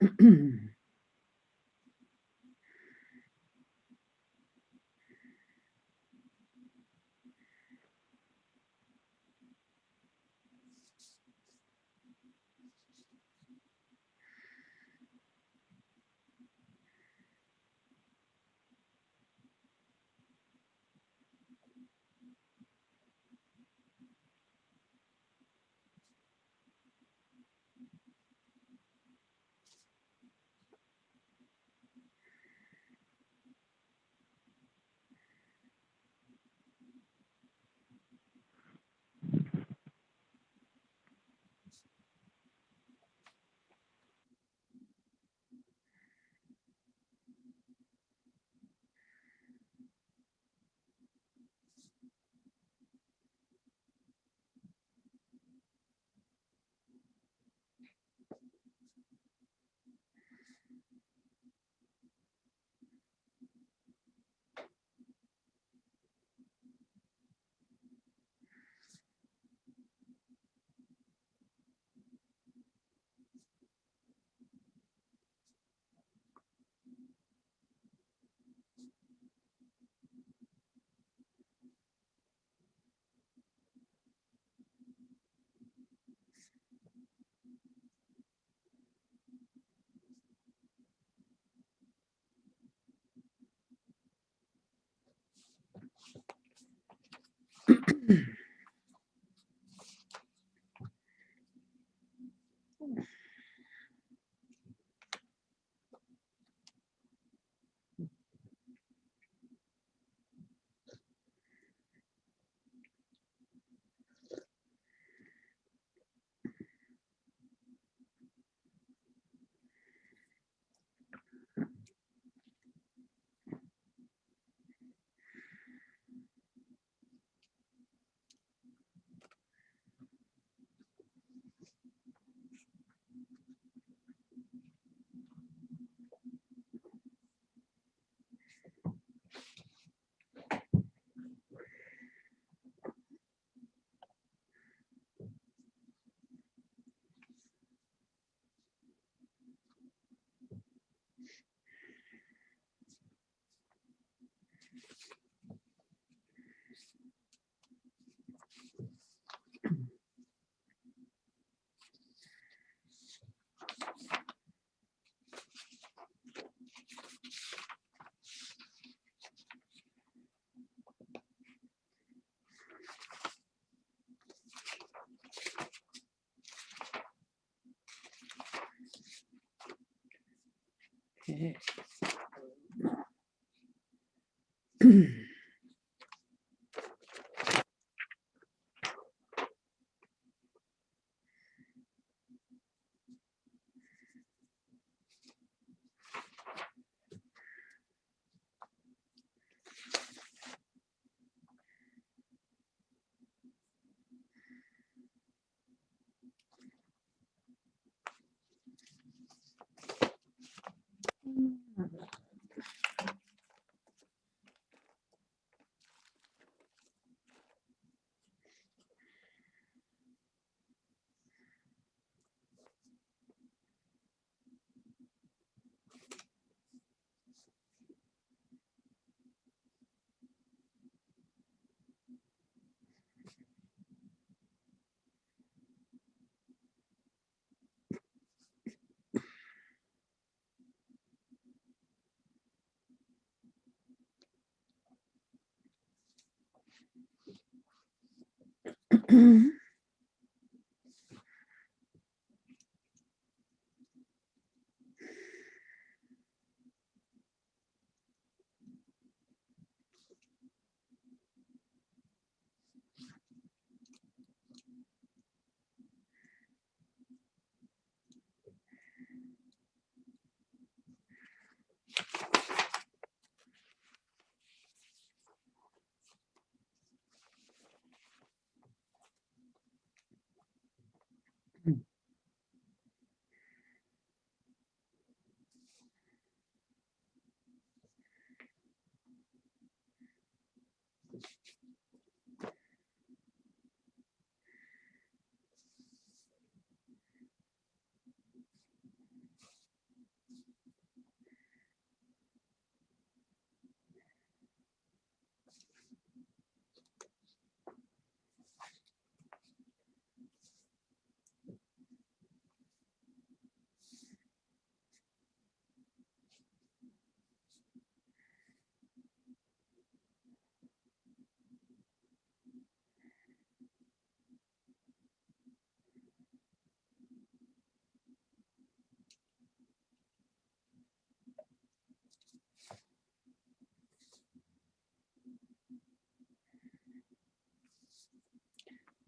Okay.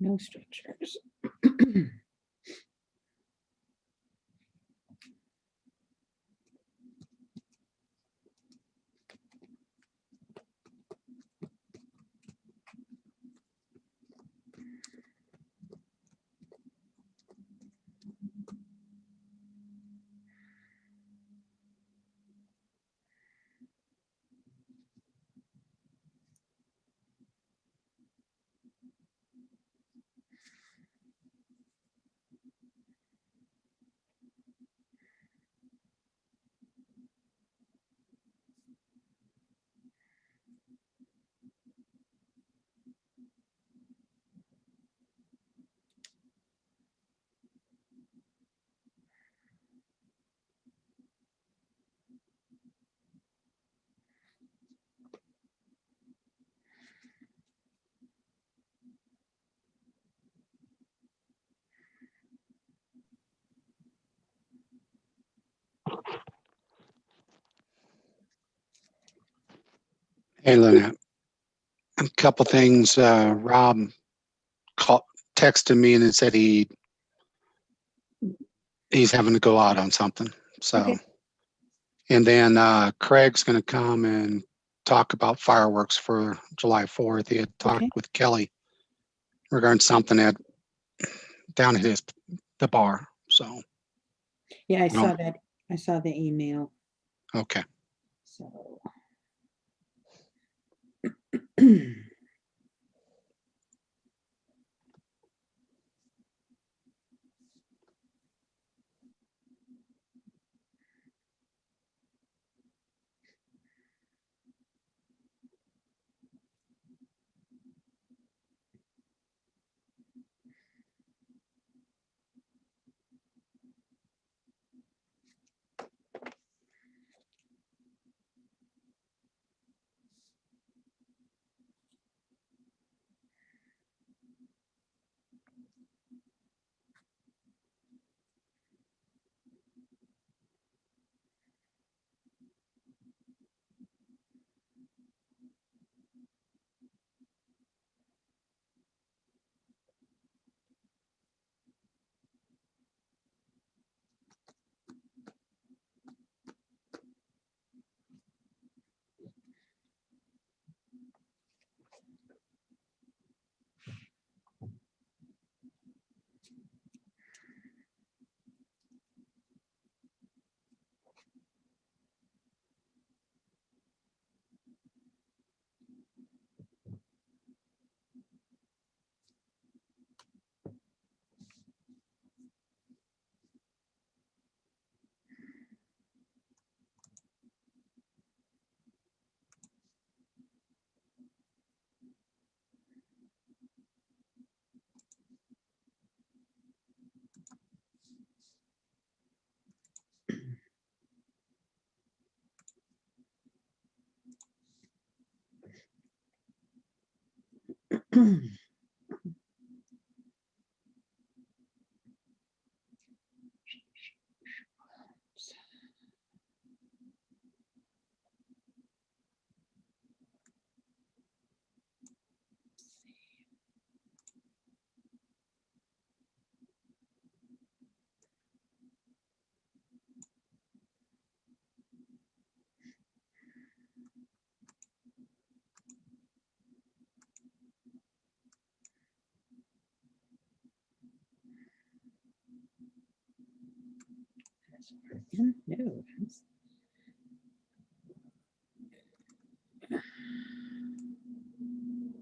No structures. Hey, Lynette. A couple things. Rob texted me and said he's having to go out on something. So, Okay. and then Craig's going to come and talk about fireworks for July 4th. He had talked Okay. with Kelly regarding something down at the bar. So, Yeah, I saw that. I saw the email. okay. So.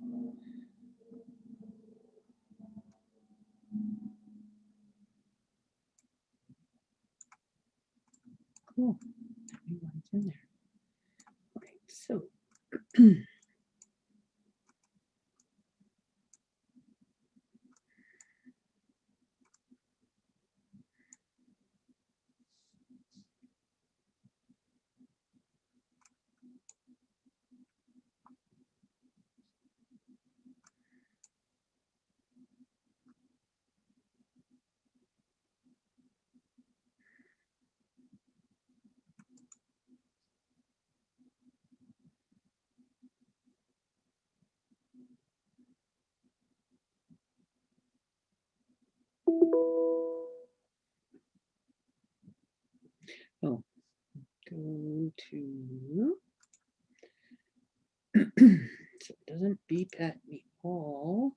No. Cool. Everyone's in there. All right, so. Oh, go to. So it doesn't beep at me all.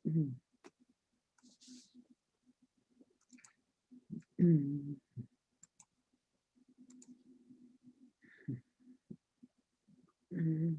Mm. Mm. Mm.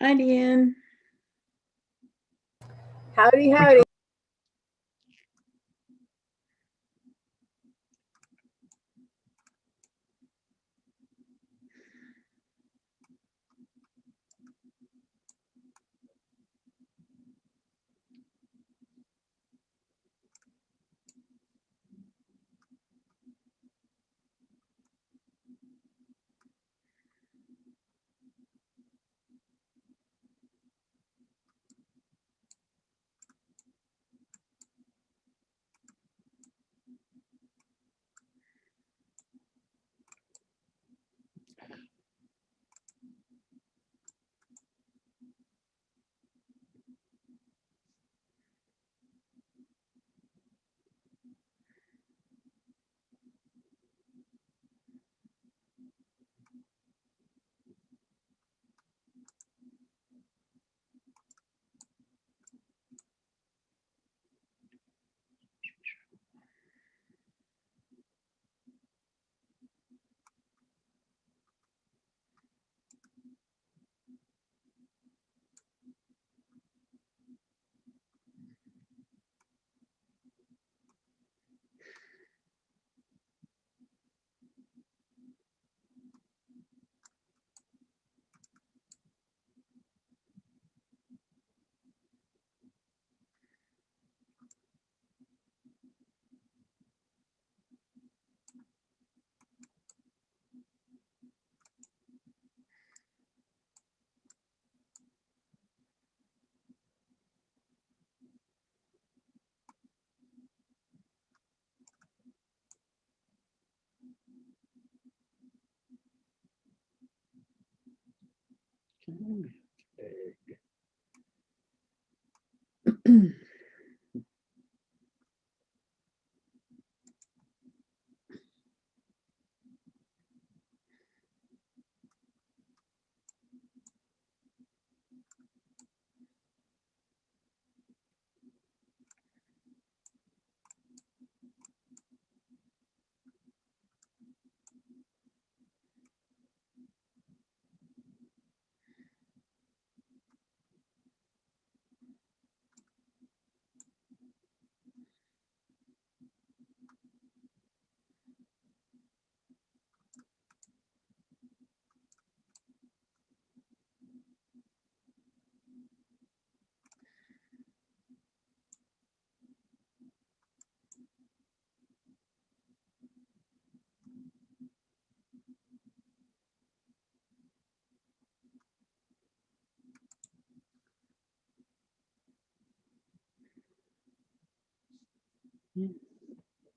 Hi, Deanne. Howdy, howdy.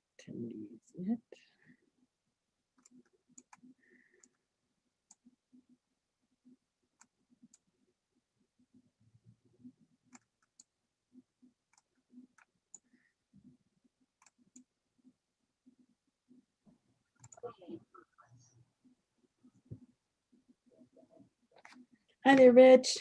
Attendees yet. Hi there, Rich.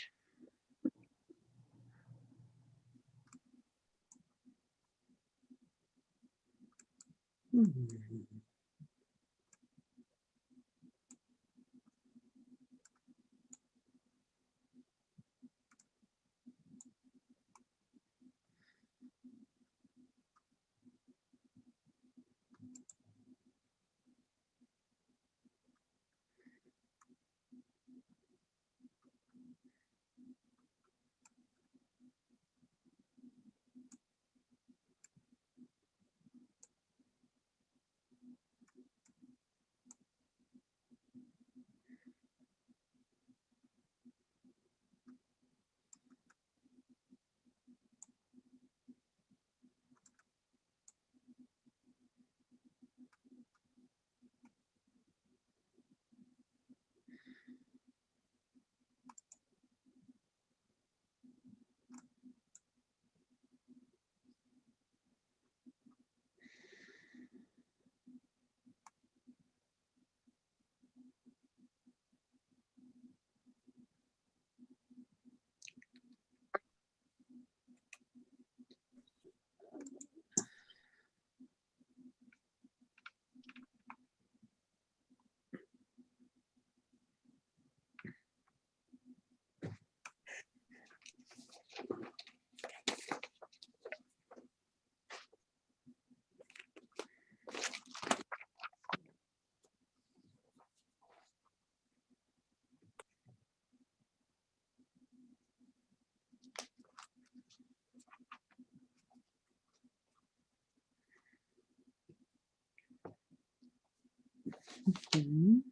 Mhm.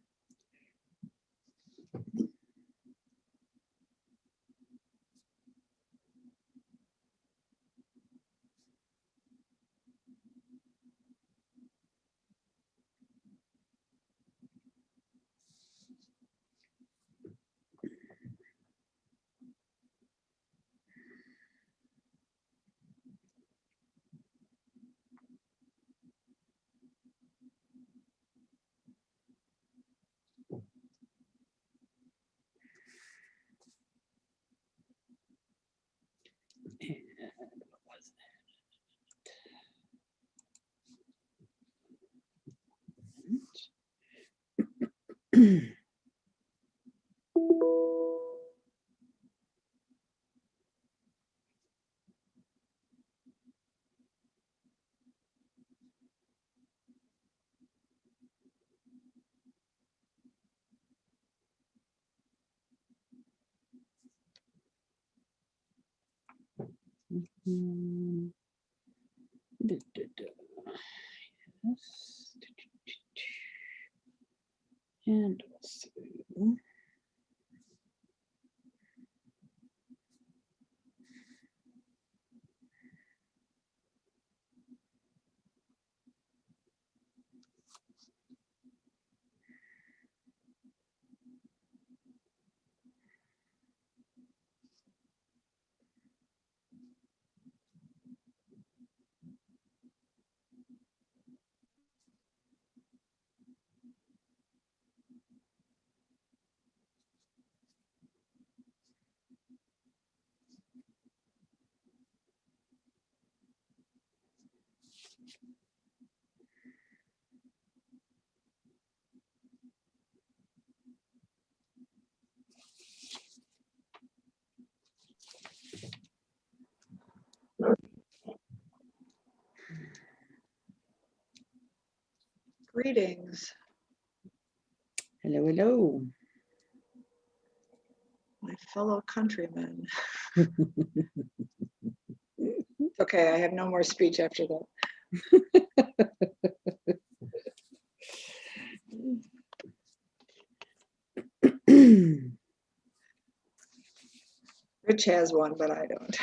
And what was that? Mhm. Yes. And also, Greetings, hello, hello. my fellow countrymen. Okay, I have no more speech after that. Rich has one, but I don't.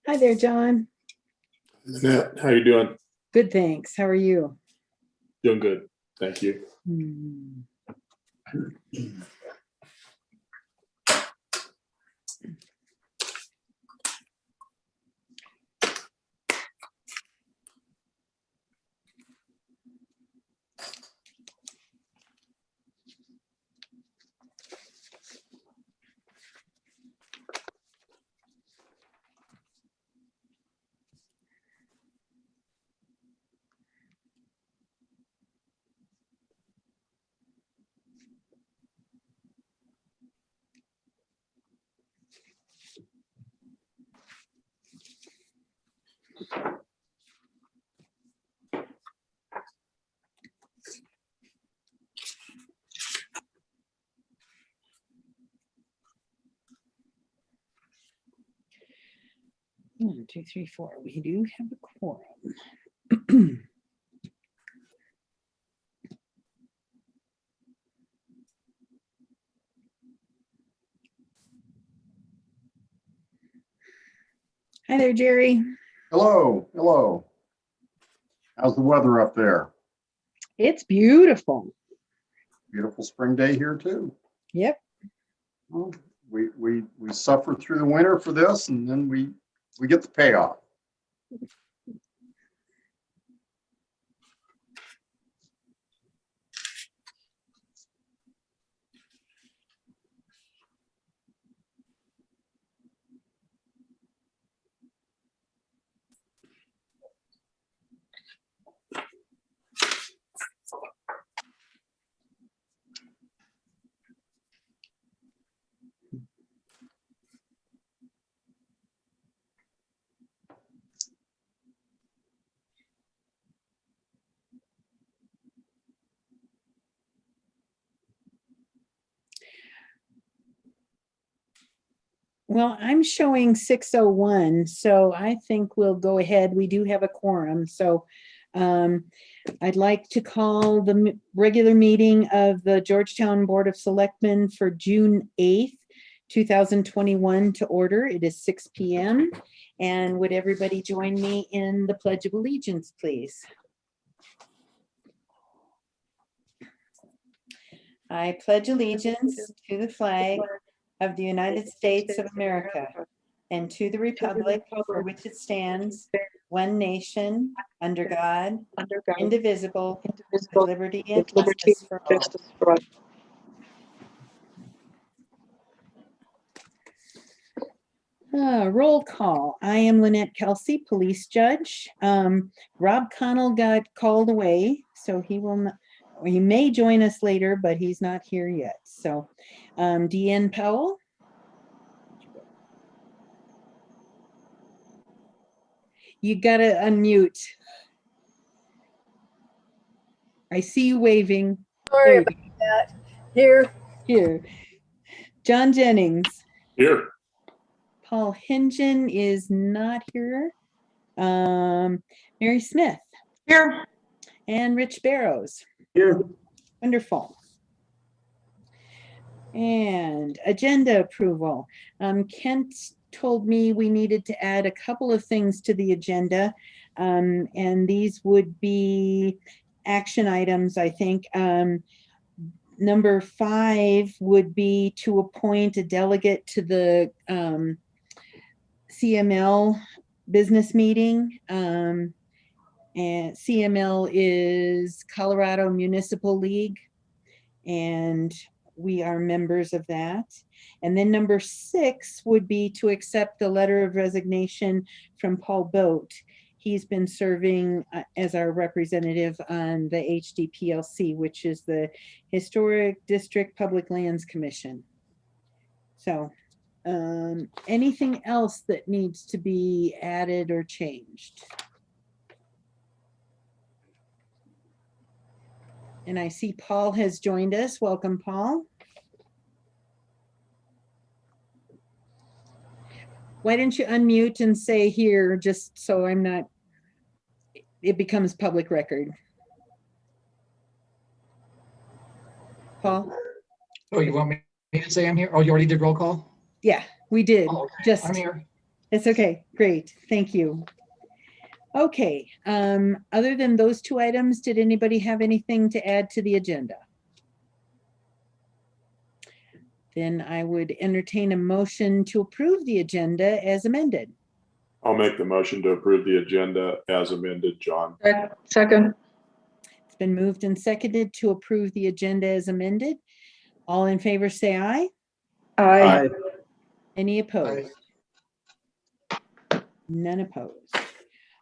Hi there, John. Annette, how you doing? Good, thanks. How are you? Doing good, thank you. Hmm. One, two, three, four. We do have a quorum. Hi there, Jerry. Hello, hello. How's the weather up there? It's beautiful. Beautiful spring day here too. Yep. Well, we suffered through the winter for this, and then we get the payoff. Well, I'm showing 6:01, so I think we'll go ahead. We do have a quorum, so I'd like to call the regular meeting of the Georgetown Board of Selectmen for June 8th, 2021 to order. It is 6 p.m. And would everybody join me in the Pledge of Allegiance, please? I pledge allegiance to the flag of the United States of America and to the republic for which it stands, one nation, under God, indivisible, with liberty and justice for all. Roll call. I am Lynette Kelsey, police judge. Rob Connell got called away, so he will not, or he may join us later, but he's not here yet. So Deanne Powell. You gotta unmute. I see you waving. Sorry about that. Here. Here. John Jennings. Here. Paul Hingen is not here. Mary Smith. Here. And Rich Barrows. Here. Wonderful. And agenda approval. Kent told me we needed to add a couple of things to the agenda. And these would be action items, I think. Number 5 would be to appoint a delegate to the CML business meeting. And CML is Colorado Municipal League, and we are members of that. And then number 6 would be to accept the letter of resignation from Paul Boat. He's been serving as our representative on the HDPLC, which is the Historic District Public Lands Commission. So anything else that needs to be added or changed? And I see Paul has joined us. Welcome, Paul. Why don't you unmute and say here, just so I'm not, it becomes public record. Paul? Oh, you want me to say I'm here? Oh, you already did roll call? Yeah, we did. Oh, okay. Just, I'm here. it's okay. Great. Thank you. Okay. Other than those 2 items, did anybody have anything to add to the agenda? Then I would entertain a motion to approve the agenda as amended. I'll make the motion to approve the agenda as amended, John. Second. It's been moved and seconded to approve the agenda as amended. All in favor, say aye. Aye. Any opposed? None opposed.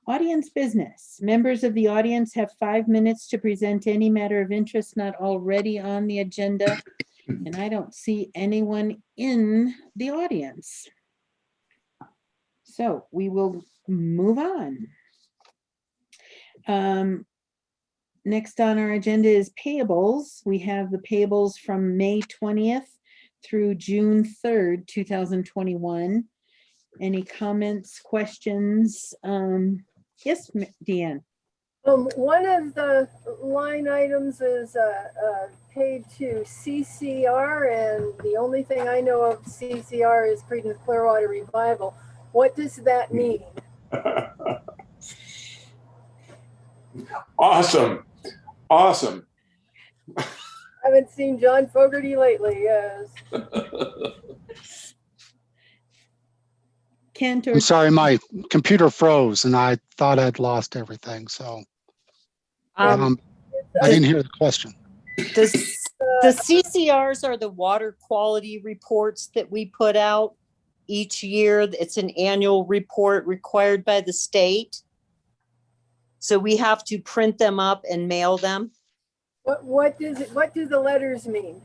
Audience business. Members of the audience have 5 minutes to present any matter of interest not already on the agenda. And I don't see anyone in the audience. So we will move on. Next on our agenda is payables. We have the payables from May 20th through June 3rd, 2021. Any comments, questions? Yes, Deanne. One of the line items is paid to CCR, and the only thing I know of CCR is Creedence Clearwater Revival. What does that mean? Awesome. Awesome. Haven't seen John Fogerty lately, yes. Kent or I'm sorry, my computer froze and I thought I'd lost everything. So I didn't hear the question. The CCRs are the water quality reports that we put out each year. It's an annual report required by the state. So we have to print them up and mail them. What do the letters mean?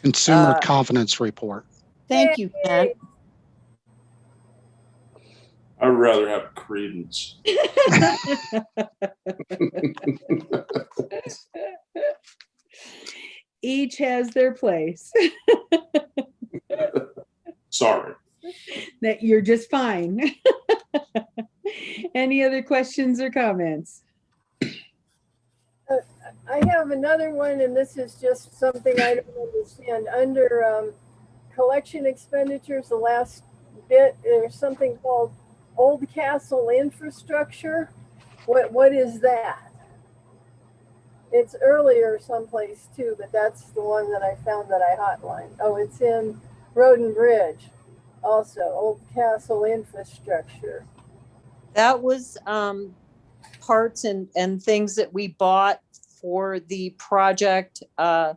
Consumer confidence report. Thank you, Kent. I'd rather have credence. each has their place. Sorry. That you're just fine. Any other questions or comments? I have another one, and this is just something I don't understand. Under collection expenditures, the last bit, there's something called Old Castle Infrastructure. What is that? It's earlier someplace too, but that's the one that I found that I hotlined. Oh, it's in Road and Bridge. Also, Old Castle Infrastructure. That was parts and things that we bought for the project at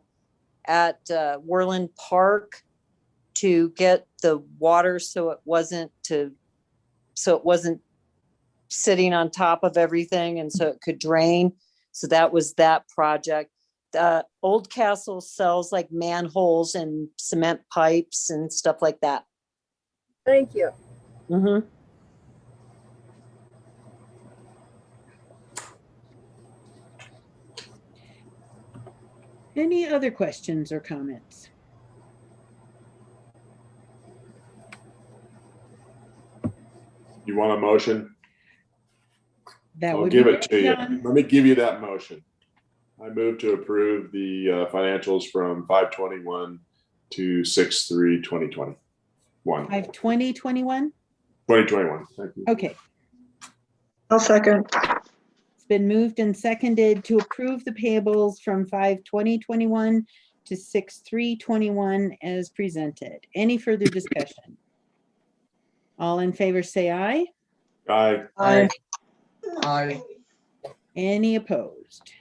Worland Park to get the water so it wasn't sitting on top of everything and so it could drain. So that was that project. Old Castle sells like manholes and cement pipes and stuff like that. Thank you. Mm-hmm. Any other questions or comments? You want a motion? That I'll would give be it to great, you. John. Let me give you that motion. I move to approve the financials from 5/21 to 6/3/2021. 5/20/21? 2021. Thank you. Okay. I'll second. It's been moved and seconded to approve the payables from 5/20/21 to 6/3/21 as presented. Any further discussion? All in favor say aye. Aye. Aye. Any opposed?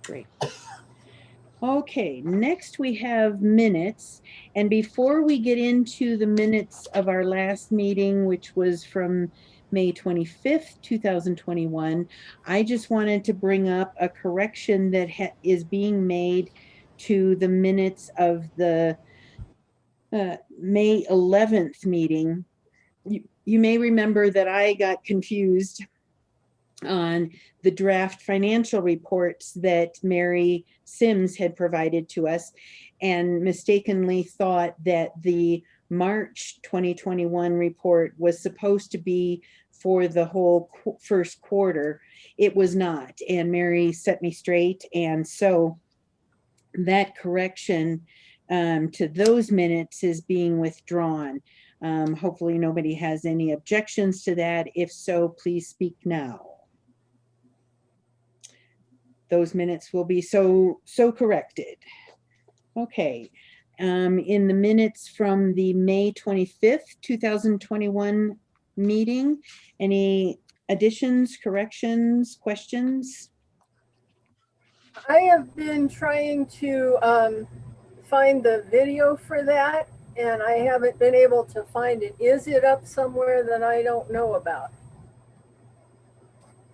Great. Okay, next we have minutes. And before we get into the minutes of our last meeting, which was from May 25th, 2021, I just wanted to bring up a correction that is being made to the minutes of the May 11th meeting. You may remember that I got confused on the draft financial reports that Mary Sims had provided to us and mistakenly thought that the March 2021 report was supposed to be for the whole first quarter. It was not, and Mary set me straight, and so that correction to those minutes is being withdrawn. Hopefully nobody has any objections to that. If so, please speak now. Those minutes will be so corrected. Okay. In the minutes from the May 25th, 2021 meeting, any additions, corrections, questions? I have been trying to find the video for that, and I haven't been able to find it. Is it up somewhere that I don't know about?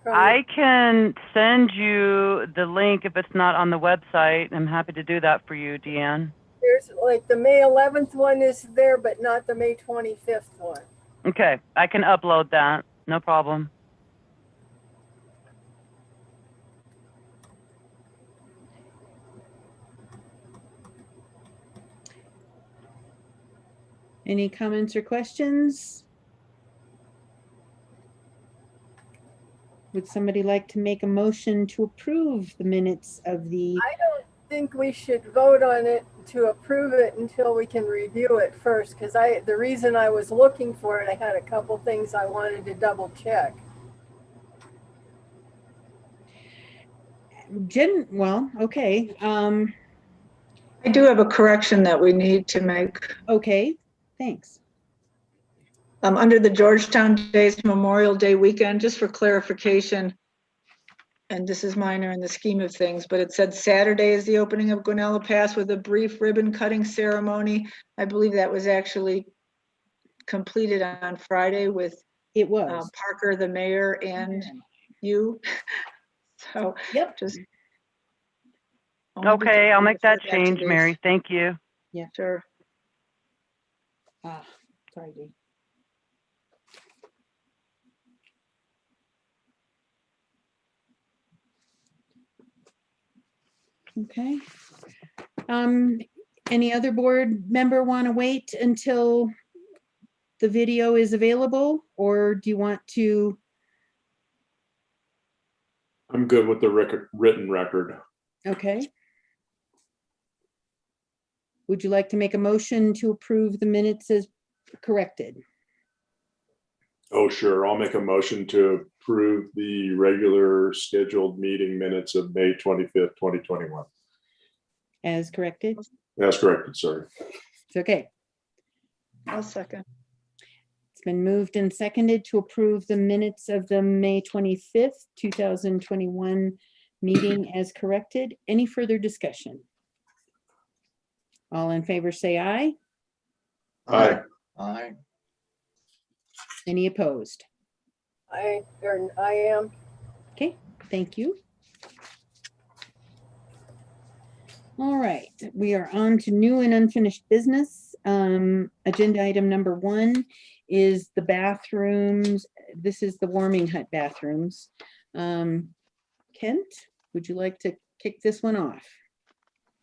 I can send you the link if it's not on the website. I'm happy to do that for you, Deanne. There's like the May 11th one is there, but not the May 25th one. Okay, I can upload that. No problem. Any comments or questions? Would somebody like to make a motion to approve the minutes of the? I don't think we should vote on it to approve it until we can review it first, because the reason I was looking for it, I had a couple things I wanted to double check. Well, okay, I do have a correction that we need to make. okay, thanks. Under the Georgetown Days Memorial Day weekend, just for clarification, and this is minor in the scheme of things, but it said Saturday is the opening of Guanella Pass with a brief ribbon cutting ceremony. I believe that was actually completed on Friday with It was. Parker, the mayor, and you. So Yep. just. Okay, I'll make that Refer back to change, this. Mary. Thank you. Sure. Ah, sorry, Dee. Okay. Any other board member want to wait until the video is available, or do you want to? I'm good with the written record. Okay. Would you like to make a motion to approve the minutes as corrected? Oh, sure. I'll make a motion to approve the regular scheduled meeting minutes of May 25th, 2021. As corrected? That's correct. Sorry. It's okay. I'll second. It's been moved and seconded to approve the minutes of the May 25th, 2021 meeting as corrected. Any further discussion? All in favor, say aye. Aye. Aye. Any opposed? I am. Okay, thank you. All right, we are on to new and unfinished business. Agenda item number 1 is the bathrooms. This is the warming hut bathrooms. Kent, would you like to kick this one off?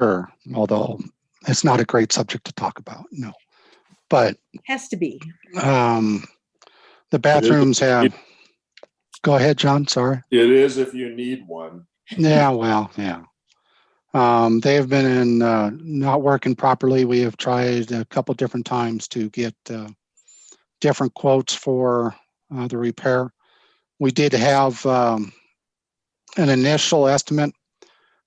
Sure, although it's not a great subject to talk about, no. But Has to be. the bathrooms have, go ahead, John, sorry. It is if you need one. Yeah, well, yeah. They have been in, not working properly. We have tried a couple different times to get different quotes for the repair. We did have an initial estimate.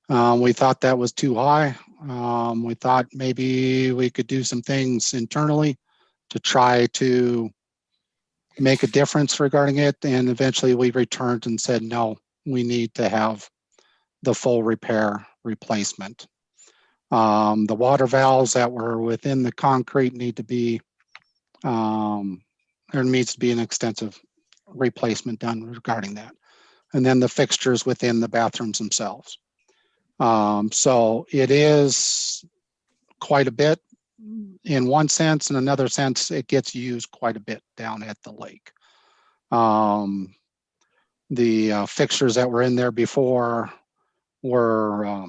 We thought that was too high. We thought maybe we could do some things internally to try to make a difference regarding it. And eventually we returned and said, no, we need to have the full repair replacement. The water valves that were within the concrete need to be, there needs to be an extensive replacement done regarding that. And then the fixtures within the bathrooms themselves. So it is quite a bit in one sense. In another sense, it gets used quite a bit down at the lake. The fixtures that were in there before were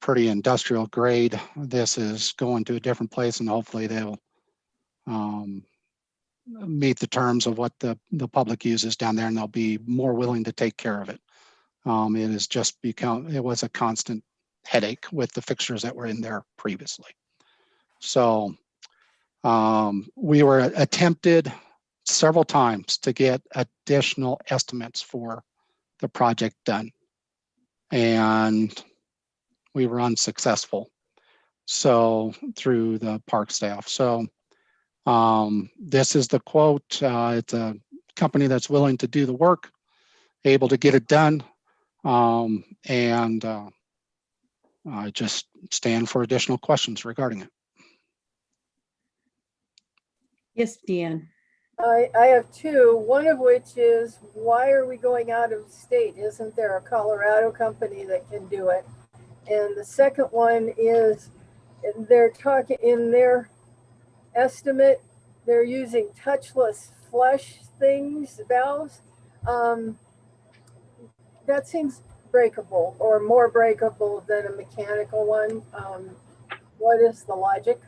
pretty industrial grade. This is going to a different place, and hopefully they'll meet the terms of what the public uses down there, and they'll be more willing to take care of it. It has just become, it was a constant headache with the fixtures that were in there previously. So we were attempted several times to get additional estimates for the project done, and we were unsuccessful. So through the park staff. So this is the quote. It's a company that's willing to do the work, able to get it done. I just stand for additional questions regarding it. Yes, Deanne. I have 2, one of which is, why are we going out of state? Isn't there a Colorado company that can do it? And the second one is, they're talking in their estimate, they're using touchless flush things, valves. That seems breakable, or more breakable than a mechanical one. What is the logic?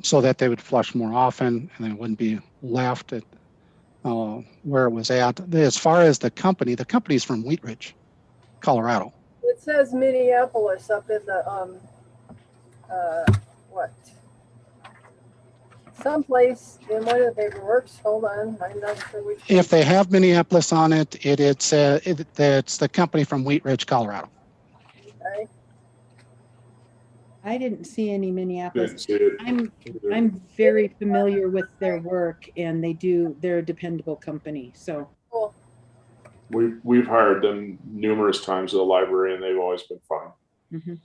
So that they would flush more often and it wouldn't be left at where it was at. As far as the company's from Wheat Ridge, Colorado. It says Minneapolis up in the what? someplace in one of the paperworks. Hold on, I'm not sure which. If they have Minneapolis on it, it's the company from Wheat Ridge, Colorado. Okay. I didn't see any Didn't Minneapolis. see it. I'm very familiar with their work, and they're a dependable company, so. Cool. We've hired them numerous times at the library, and they've always been fine. Mhm.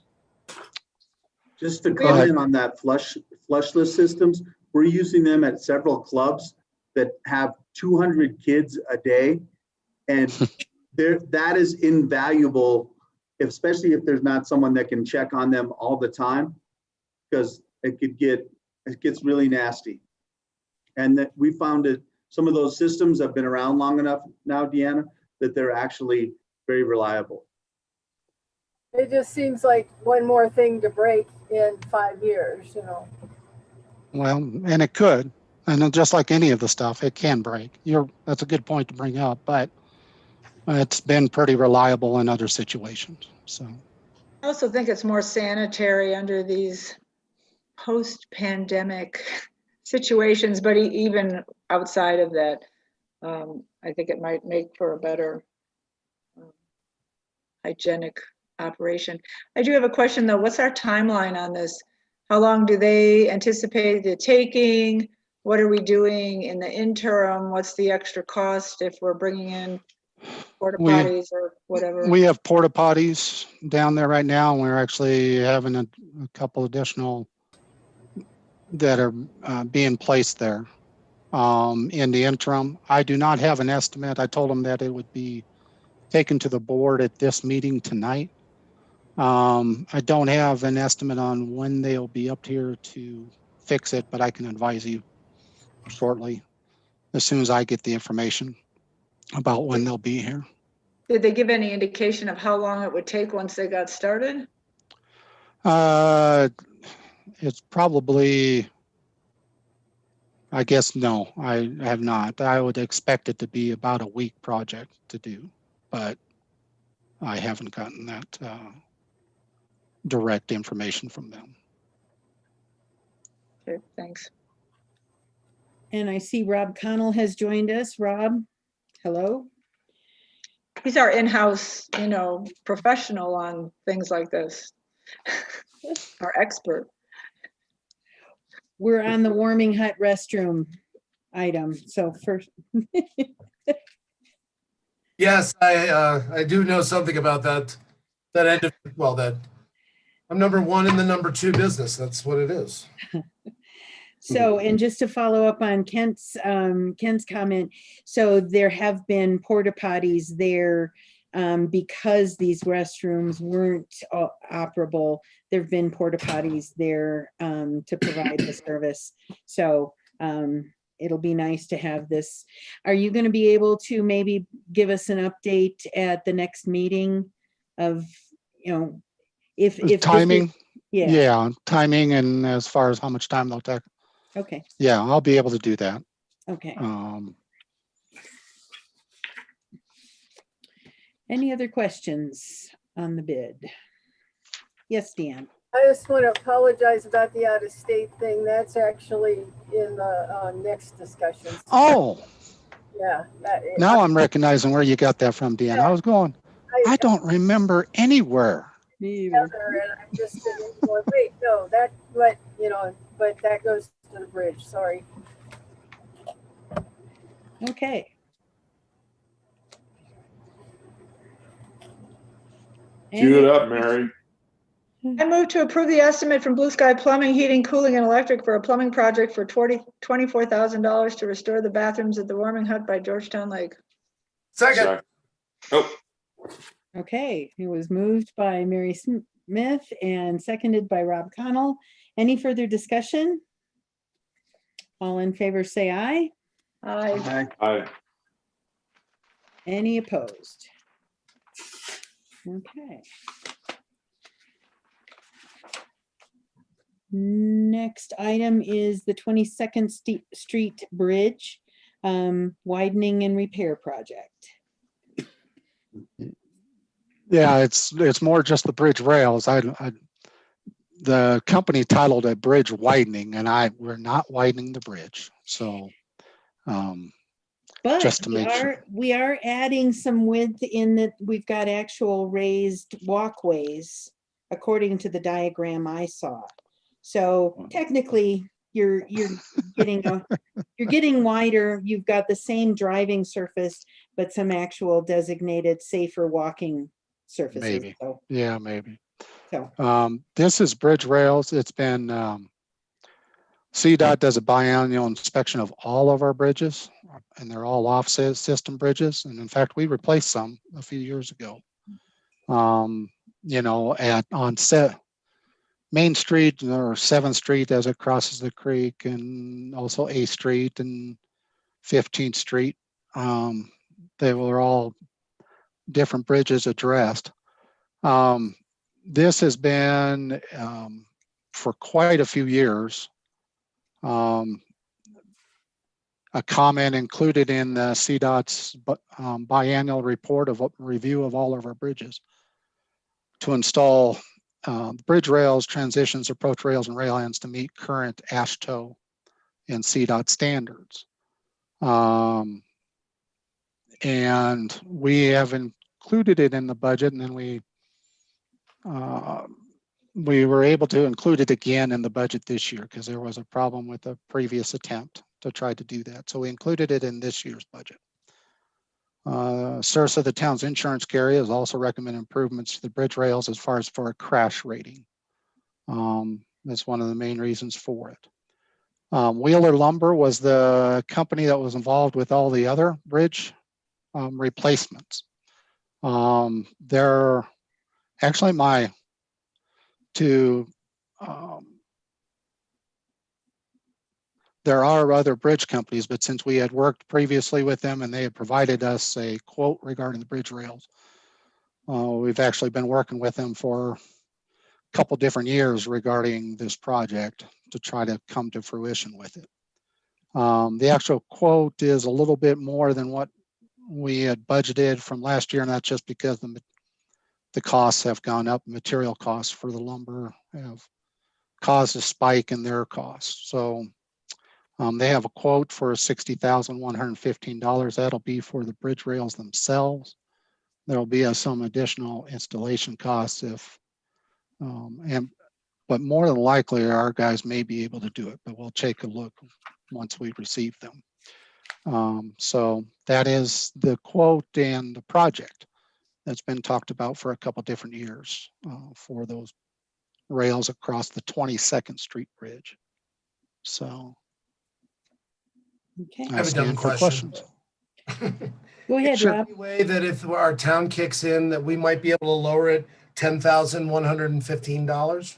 Just to comment on that flushless systems, we're using them at several clubs that have 200 kids a day. And that is invaluable, especially if there's not someone that can check on them all the time, because it gets really nasty. And that we found that some of those systems have been around long enough now, Deanna, that they're actually very reliable. It just seems like one more thing to break in 5 years, you know. Well, and it could, and just like any of the stuff, it can break. That's a good point to bring up, but it's been pretty reliable in other situations. So I also think it's more sanitary under these post-pandemic situations, but even outside of that, I think it might make for a better hygienic operation. I do have a question though. What's our timeline on this? How long do they anticipate it taking? What are we doing in the interim? What's the extra cost if we're bringing in porta potties or whatever? we have porta potties down there right now, and we're actually having a couple additional that are being placed there. In the interim, I do not have an estimate. I told them that it would be taken to the board at this meeting tonight. I don't have an estimate on when they'll be up here to fix it, but I can advise you shortly as soon as I get the information about when they'll be here. Did they give any indication of how long it would take once they got started? It's probably, I guess, no, I have not. I would expect it to be about a week project to do, but I haven't gotten that direct information from them. Okay, thanks. And I see Rob Connell has joined us. Rob, hello. He's our in-house, professional on things like this. Our expert. We're on the warming hut restroom item. So first, Yes, I do know something about that end of, well, that I'm number one in the number two business. That's what it is. so, and just to follow up on Kent's comment, so there have been porta potties there because these restrooms weren't operable. There've been porta potties there to provide the service. So it'll be nice to have this. Are you going to be able to maybe give us an update at the next meeting of, if Timing? Yeah. Timing, and as far as how much time they'll take. Okay. Yeah, I'll be able to do that. Okay. Any other questions on the bid? Yes, Dan. I just want to apologize about the out-of-state thing. That's actually in the next discussions. Oh, Yeah. now I'm recognizing where you got that from, Dan. I was going, I don't remember anywhere. Me either. And I'm just sitting going, wait, no, but that goes to the bridge. Sorry. Okay. Cue it up, Mary. I move to approve the estimate from Blue Sky Plumbing, Heating, Cooling, and Electric for a plumbing project for $24,000 to restore the bathrooms at the warming hut by Georgetown Lake. Second. Oh, Okay, it was moved by Mary Smith and seconded by Rob Connell. Any further discussion? All in favor, say aye. Aye. aye. Any opposed? Okay. Next item is the 22nd Street Bridge widening and repair project. Yeah, it's more just the bridge rails. the company titled it bridge widening, and we're not widening the bridge. So But just to make sure. we are adding some width in that we've got actual raised walkways according to the diagram I saw. So technically you're getting you're getting wider. You've got the same driving surface, but some actual designated safer walking surfaces. Maybe. So, Yeah, maybe. so This is bridge rails. It's been CDOT does a biannual inspection of all of our bridges, and they're all offset system bridges. And in fact, we replaced some a few years ago. You know, on Main Street or 7th Street as it crosses the creek, and also 8th Street and 15th Street. They were all different bridges addressed. This has been for quite a few years. A comment included in the CDOT's biannual report of review of all of our bridges to install bridge rails, transitions, approach rails, and rail ends to meet current AASHTO and CDOT standards. And we have included it in the budget, and then we were able to include it again in the budget this year because there was a problem with the previous attempt to try to do that. So we included it in this year's budget. CIRSA, the town's insurance carrier, has also recommended improvements to the bridge rails as far as for a crash rating. That's one of the main reasons for it. Wheeler Lumber was the company that was involved with all the other bridge replacements. They're actually there are other bridge companies, but since we had worked previously with them and they had provided us a quote regarding the bridge rails, we've actually been working with them for a couple different years regarding this project to try to come to fruition with it. The actual quote is a little bit more than what we had budgeted from last year, and that's just because the costs have gone up. Material costs for the lumber have caused a spike in their costs. So they have a quote for $60,115. That'll be for the bridge rails themselves. There'll be some additional installation costs but more than likely our guys may be able to do it, but we'll take a look once we receive them. So that is the quote and the project that's been talked about for a couple different years for those rails across the 22nd Street Bridge. So okay. I have a dumb question. Go ahead, Sure. Rob. Any way that if our town kicks in that we might be able to lower it $10,115?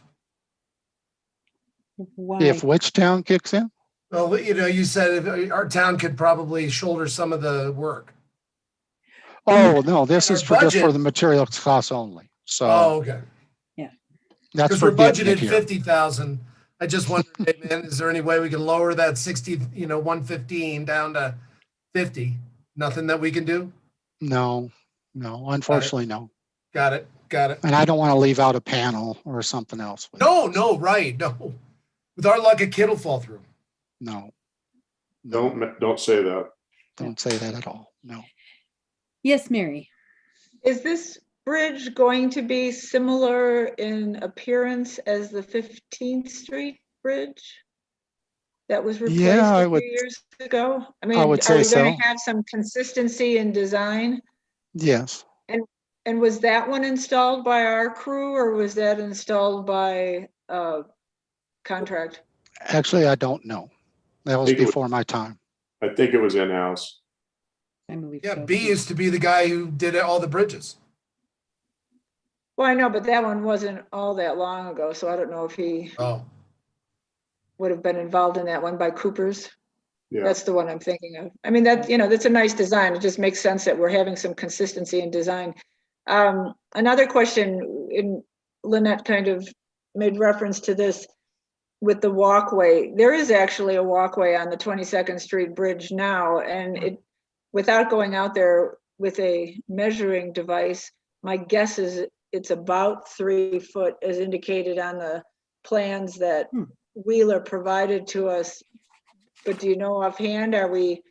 Why? if which town kicks in? Well, you know, you said if our town could probably shoulder some of the work. Oh, no, this Our is for just for budget- the material costs only. So Oh, okay. that's Because for we're getting it budgeted here. 50,000. I just wondered, hey, man, is there any way we can lower that 115 down to 50? Nothing that we can do? No, unfortunately, no. Got it. And I don't want to leave out a panel or something else. with it. No, right. No. With our luck, a kid will fall through. No. Don't say that. Don't say that at all. No. Yes, Mary. Is this bridge going to be similar in appearance as the 15th Street Bridge that was replaced Yeah, I a would- few years ago? I mean, I would are say we going so. to have some consistency in design? Yes. And was that one installed by our crew or was that installed by contract? Actually, I don't know. That was think it was- before my time. I think it was in-house. I believe Yeah, so. B used to be the guy who did all the bridges. Well, I know, but that one wasn't all that long ago, so I don't know if he Oh, would have been involved in that one by Cooper's. Yeah. That's the one I'm thinking of. I mean, that's a nice design. It just makes sense that we're having some consistency in design. Another question, Lynette kind of made reference to this with the walkway. There is actually a walkway on the 22nd Street Bridge now, and without going out there with a measuring device, my guess is it's about 3 foot as indicated on the plans that Hmm. Wheeler provided to us. But do you know offhand, are we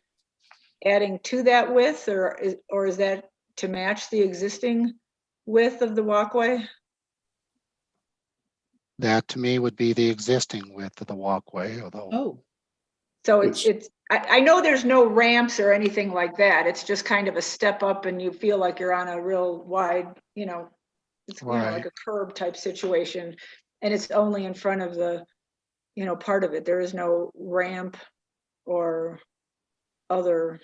adding to that width, or is that to match the existing width of the walkway? That to me would be the existing width of the walkway, although Oh, So It's- I know there's no ramps or anything like that. It's just kind of a step up and you feel like you're on a real wide, it's, Right. like a curb type situation. And it's only in front of the, part of it. There is no ramp or other,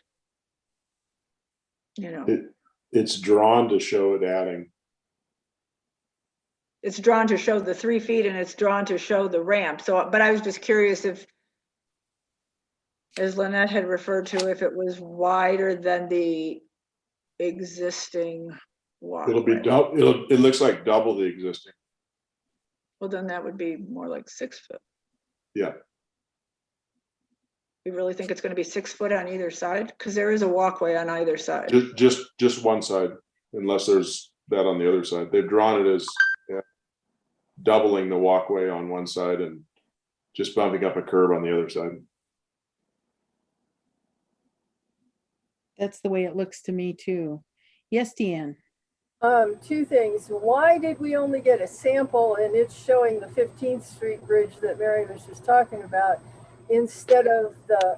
It's drawn to show it adding. it's drawn to show the 3 feet and it's drawn to show the ramp. So, but I was just curious if, as Lynette had referred to, if it was wider than the existing walkway. It'll be it looks like double the existing. Well, then that would be more like 6 foot. Yeah. You really think it's gonna be 6 foot on either side? Because there is a walkway on either side. Just one side, unless there's that on the other side. They've drawn it as doubling the walkway on one side and just bumping up a curb on the other side. that's the way it looks to me too. Yes, Deanne. Two things. Why did we only get a sample and it's showing the 15th Street Bridge that Mary was just talking about instead of the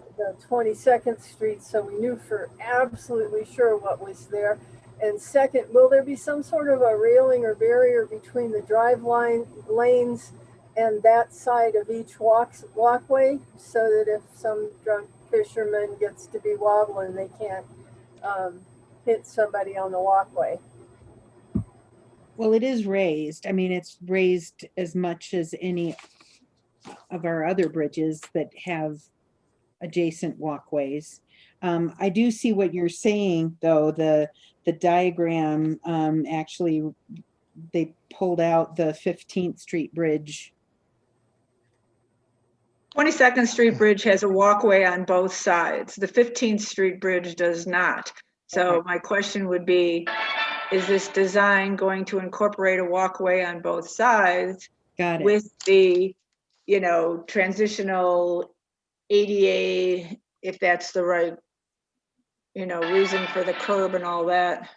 22nd Street, so we knew for absolutely sure what was there? And second, will there be some sort of a railing or barrier between the drive lanes and that side of each walkway so that if some drunk fisherman gets to be wobbling, they can't hit somebody on the walkway? Well, it is raised. I mean, it's raised as much as any of our other bridges that have adjacent walkways. I do see what you're saying, though. The diagram, actually, they pulled out the 15th Street Bridge. 22nd Street Bridge has a walkway on both sides. The 15th Street Bridge does not. So Okay. my question would be, is this design going to incorporate a walkway on both sides Got it. with the, transitional ADA, if that's the right, reason for the curb and all that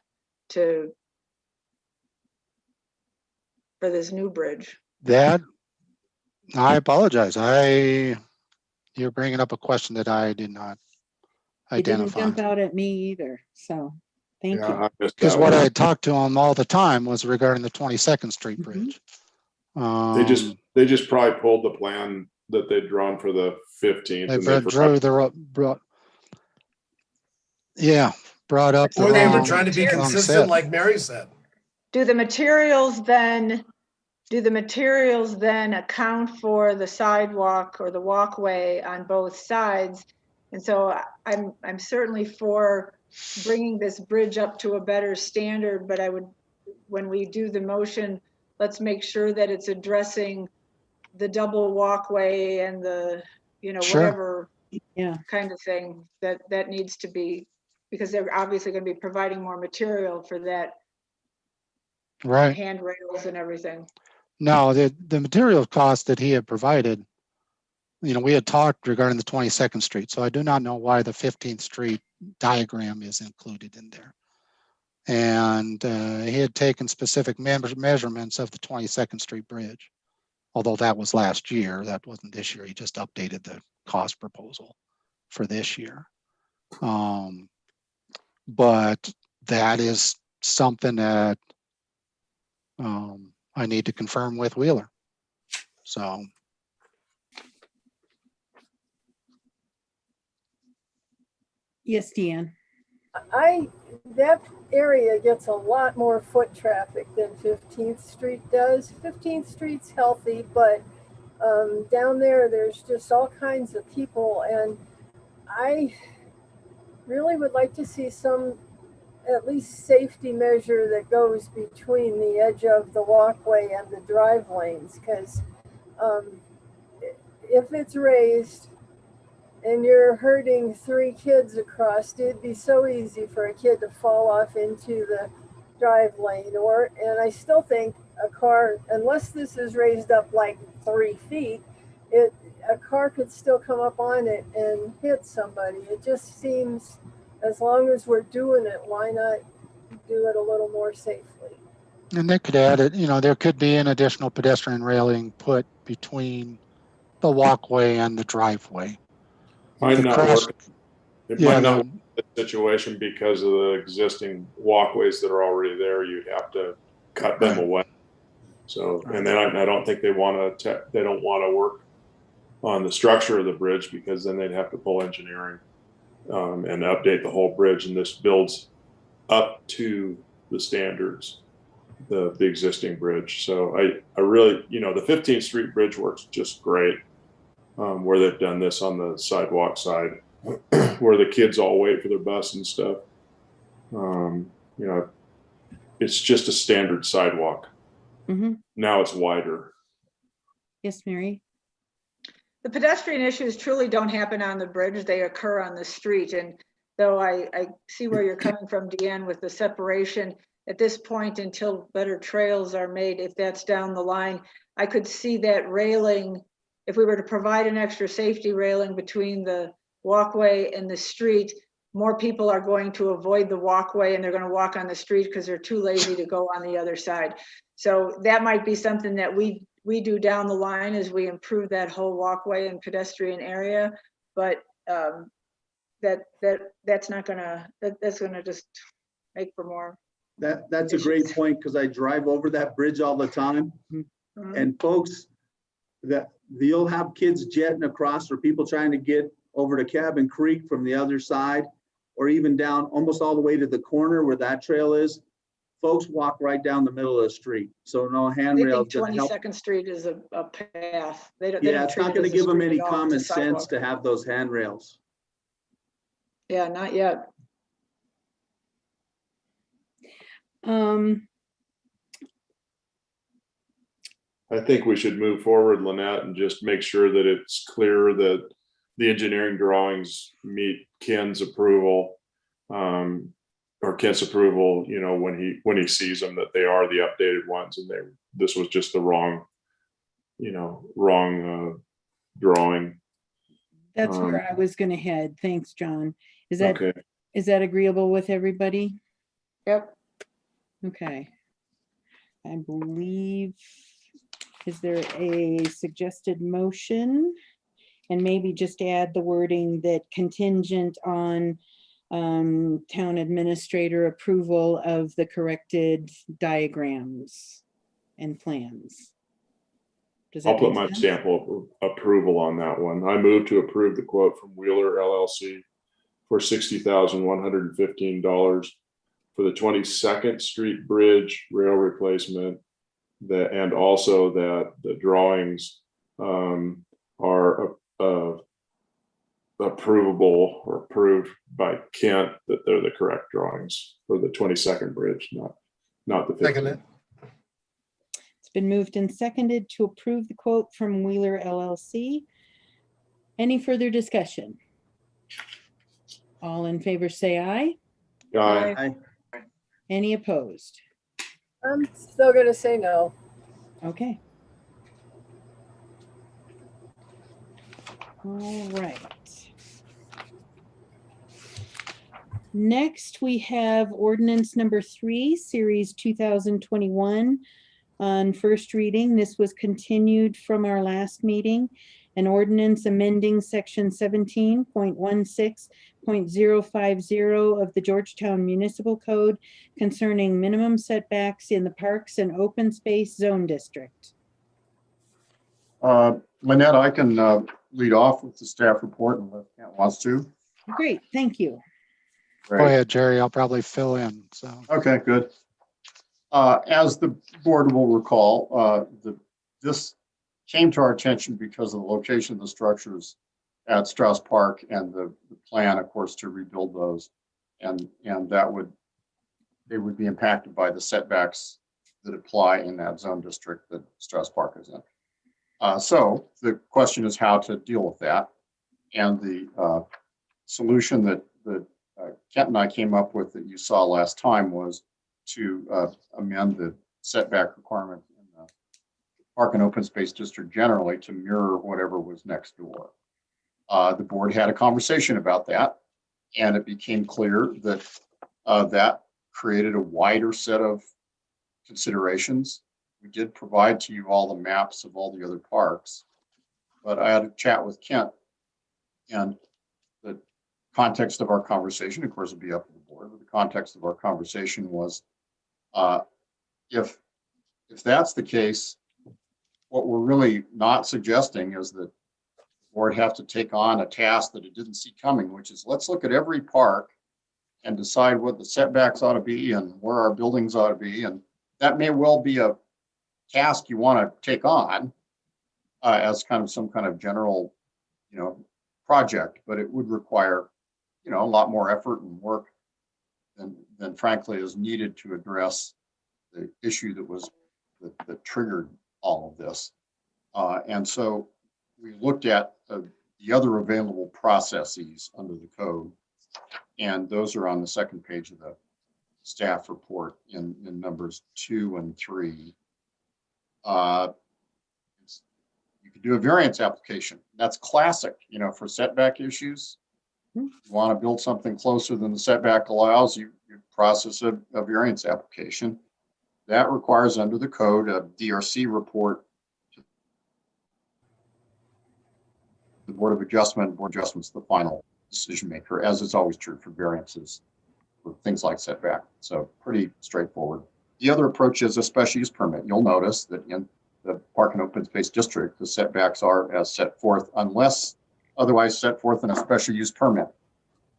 for this new bridge? that, I apologize. You're bringing up a question that I did not It didn't identify. jump out at me either. So thank you. Yeah, I missed Because that what one. I talked to them all the time was regarding the 22nd Street Mhm. Bridge. They just probably pulled the plan that they'd drawn for the 15th. They and they drew brought up the Or they were wrong, trying to be wrong consistent, set. like Mary said. Do the materials then account for the sidewalk or the walkway on both sides? And so I'm certainly for bringing this bridge up to a better standard, but when we do the motion, let's make sure that it's addressing the double walkway and the, Sure. whatever Yeah. kind of thing that needs to be, because they're obviously going to be providing more material for that, Right. handrails and everything. No, the material cost that he had provided, we had talked regarding the 22nd Street, so I do not know why the 15th Street diagram is included in there. And he had taken specific measurements of the 22nd Street Bridge, although that was last year. That wasn't this year. He just updated the cost proposal for this year. But that is something that I need to confirm with Wheeler. So. Yes, Deanne. That area gets a lot more foot traffic than 15th Street does. 15th Street's healthy, but down there's just all kinds of people, and I really would like to see some at least safety measure that goes between the edge of the walkway and the drive lanes, because if it's raised and you're herding 3 kids across, it'd be so easy for a kid to fall off into the drive lane. And I still think a car, unless this is raised up like 3 feet, a car could still come up on it and hit somebody. It just seems, as long as we're doing it, why not do it a little more safely? And they could add it, there could be an additional pedestrian railing put between the walkway and the driveway. Might The not cross- work. It Yeah, might not no. work in this situation because of the existing walkways that are already there. You'd have to cut them away. So, and then I don't think they want to. They don't want to work on the structure of the bridge because then they'd have to pull engineering and update the whole bridge. And this builds up to the standards, the existing bridge. So I really, the 15th Street Bridge works just great. Where they've done this on the sidewalk side, where the kids all wait for their bus and stuff. It's just a standard sidewalk. Mm-hmm. Now it's wider. Yes, Mary? The pedestrian issues truly don't happen on the bridge. They occur on the street. And though I see where you're coming from, Deanne, with the separation at this point until better trails are made, if that's down the line, I could see that railing, if we were to provide an extra safety railing between the walkway and the street, more people are going to avoid the walkway and they're going to walk on the street because they're too lazy to go on the other side. So that might be something that we do down the line as we improve that whole walkway and pedestrian area. But that's not gonna, that's gonna just make for more. That's a great point, because I drive over that bridge all the time. Mhm. And folks, that you'll have kids jetting across, or people trying to get over to Cabin Creek from the other side, or even down almost all the way to the corner where that trail is. Folks walk right down the middle of the street. So no They handrail think is gonna help. 22nd Street is a path. They don't Yeah, it's treat not it gonna as a give them street any at all. It's a common sense sidewalk. to have those handrails. Yeah, not yet. I think we should move forward, Lynette, and just make sure that it's clear that the engineering drawings meet Ken's approval, or Kent's approval, when he sees them, that they are the updated ones, and this was just the wrong drawing. That's where I was gonna head. Thanks, John. Is that Okay. agreeable with everybody? Yep. Okay. I believe, is there a suggested motion? And maybe just add the wording that contingent on town administrator approval of the corrected diagrams and plans. Does I'll that put make my sense? stamp of approval on that one. I move to approve the quote from Wheeler LLC for $60,115 for the 22nd Street Bridge rail replacement. And also that the drawings are approvable or approved by Kent, that they're the correct drawings for the 22nd Bridge, not the 15th. Second it. It's been moved and seconded to approve the quote from Wheeler LLC. Any further discussion? All in favor say aye. Aye. Any opposed? I'm still gonna say no. Okay. All right. Next, we have ordinance number 3, series 2021 on first reading. This was continued from our last meeting. An ordinance amending section 17.16.050 of the Georgetown Municipal Code concerning minimum setbacks in the Parks and Open Space Zone District. Lynette, I can lead off with the staff report unless Kent wants to. Great, thank you. Go Great. ahead, Jerry. I'll probably fill in. So. Okay, good. As the board will recall, this came to our attention because of the location of the structures at Strauss Park and the plan, of course, to rebuild those. And they would be impacted by the setbacks that apply in that zone district that Strauss Park is in. So the question is how to deal with that. And the solution that Kent and I came up with that you saw last time was to amend the setback requirement in Park and Open Space District generally to mirror whatever was next door. The board had a conversation about that, and it became clear that that created a wider set of considerations. We did provide to you all the maps of all the other parks, but I had a chat with Kent, and the context of our conversation, of course, would be up to the board, but the context of our conversation was if that's the case, what we're really not suggesting is that the board have to take on a task that it didn't see coming, which is let's look at every park and decide what the setbacks ought to be and where our buildings ought to be. And that may well be a task you want to take on as kind of some kind of general, project, but it would require, a lot more effort and work than frankly is needed to address the issue that triggered all of this. And so we looked at the other available processes under the code, and those are on the second page of the staff report in numbers 2 and 3. You could do a variance application. That's classic, for setback issues. You want to build something closer than the setback allows, you process a variance application. That requires under the code a DRC report to the Board of Adjustment. Board of Adjustment's the final decision maker, as is always true for variances for things like setback. So pretty straightforward. The other approach is a special use permit. You'll notice that in the Park and Open Space District, the setbacks are as set forth unless otherwise set forth in a special use permit.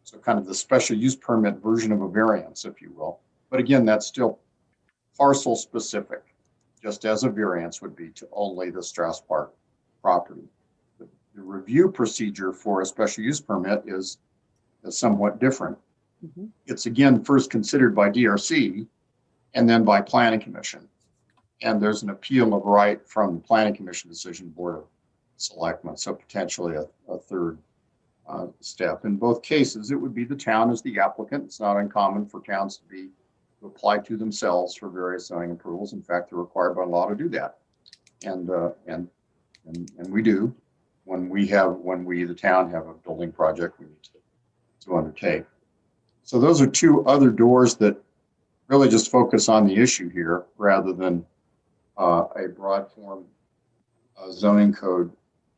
So kind of the special use permit version of a variance, if you will. But again, that's still parcel specific, just as a variance would be to only the Strauss Park property. The review procedure for a special use permit is somewhat different. Mhm. It's again first considered by DRC and then by Planning Commission. And there's an appeal of right from the Planning Commission decision, Board of Selectmen, so potentially a third step. In both cases, it would be the town as the applicant. It's not uncommon for towns to apply to themselves for various zoning approvals. In fact, they're required by law to do that, and we do when we, the town, have a building project we need to undertake. So those are two other doors that really just focus on the issue here rather than a broad form zoning code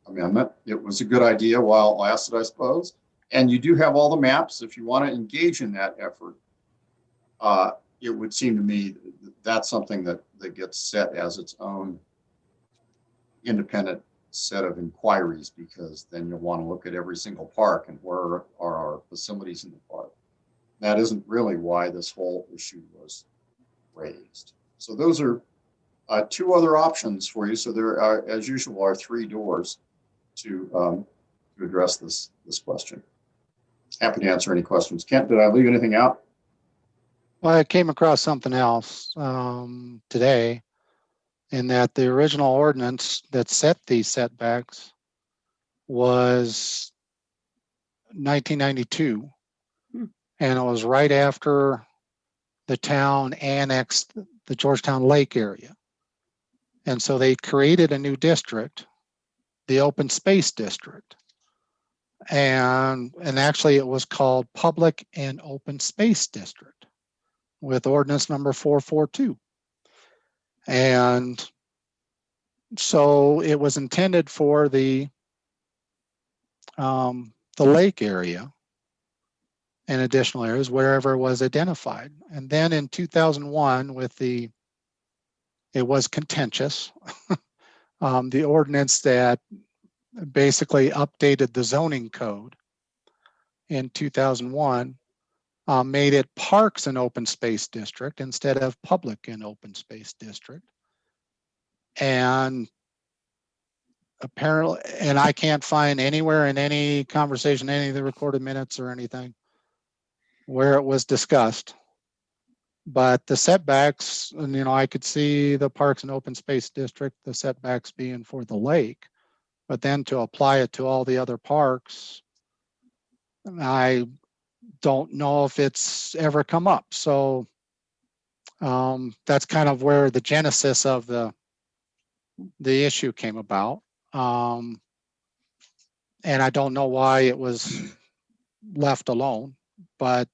amendment. It was a good idea while it lasted, I suppose. And you do have all the maps. If you want to engage in that effort, it would seem to me that's something that gets set as its own independent set of inquiries, because then you'll want to look at every single park and where are our facilities in the park. That isn't really why this whole issue was raised. So those are two other options for you. So there are, as usual, are 3 doors to address this question. Happy to answer any questions. Kent, did I leave anything out? Well, I came across something else today, in that the original ordinance that set these setbacks was 1992. And it was right after the town annexed the Georgetown Lake area. And so they created a new district, the Open Space District. And actually it was called Public and Open Space District with ordinance number 442. And so it was intended for the lake area and additional areas wherever it was identified. And then in 2001, it was contentious. The ordinance that basically updated the zoning code in 2001 made it parks and open space district instead of public and open space district. And apparently, and I can't find anywhere in any conversation, any of the recorded minutes or anything, where it was discussed. But the setbacks, and I could see the parks and open space district, the setbacks being for the lake, but then to apply it to all the other parks, I don't know if it's ever come up. So that's kind of where the genesis of the the issue came about. And I don't know why it was left alone, but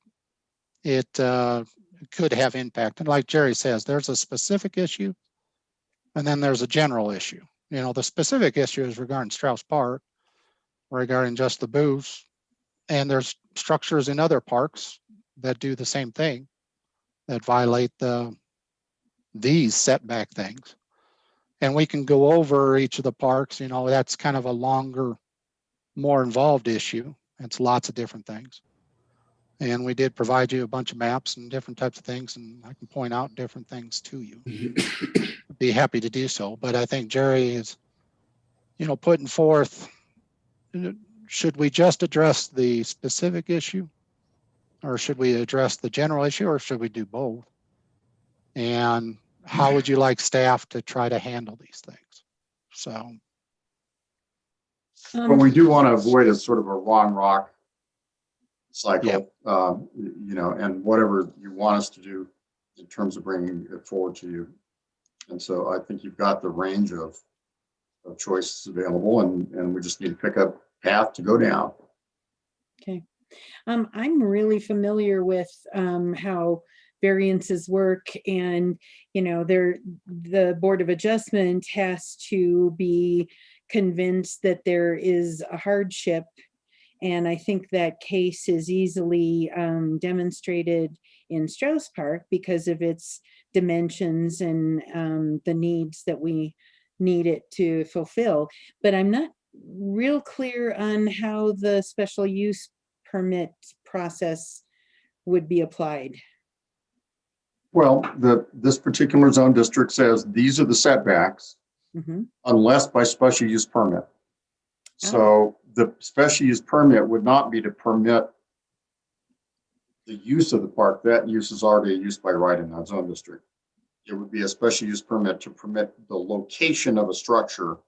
it could have impact. And like Jerry says, there's a specific issue and then there's a general issue. You know, the specific issue is regarding Strauss Park, regarding just the booths, and there's structures in other parks that do the same thing, that violate these setback things. And we can go over each of the parks. You know, that's kind of a longer, more involved issue. It's lots of different things. And we did provide you a bunch of maps and different types of things, and I can point out different things to you. I'd be happy to do so. But I think Jerry is, you know, putting forth, should we just address the specific issue? Or should we address the general issue, or should we do both? And how would you like staff to try to handle these things? So, But we do want to avoid a sort of a Ron Rock cycle, Yep. You know, and whatever you want us to do in terms of bringing it forward to you. And so I think you've got the range of choices available, and we just need to pick a path to go down. Okay. I'm really familiar with how variances work, and you know, the Board of Adjustment has to be convinced that there is a hardship, and I think that case is easily demonstrated in Strauss Park because of its dimensions and the needs that we need it to fulfill. But I'm not real clear on how the special use permit process would be applied. Well, this particular zone district says these are the setbacks Mhm. unless by special use permit. So the special use permit would not be to permit the use of the park. That use is already a use by right in that zone district. It would be a special use permit to permit the location of a structure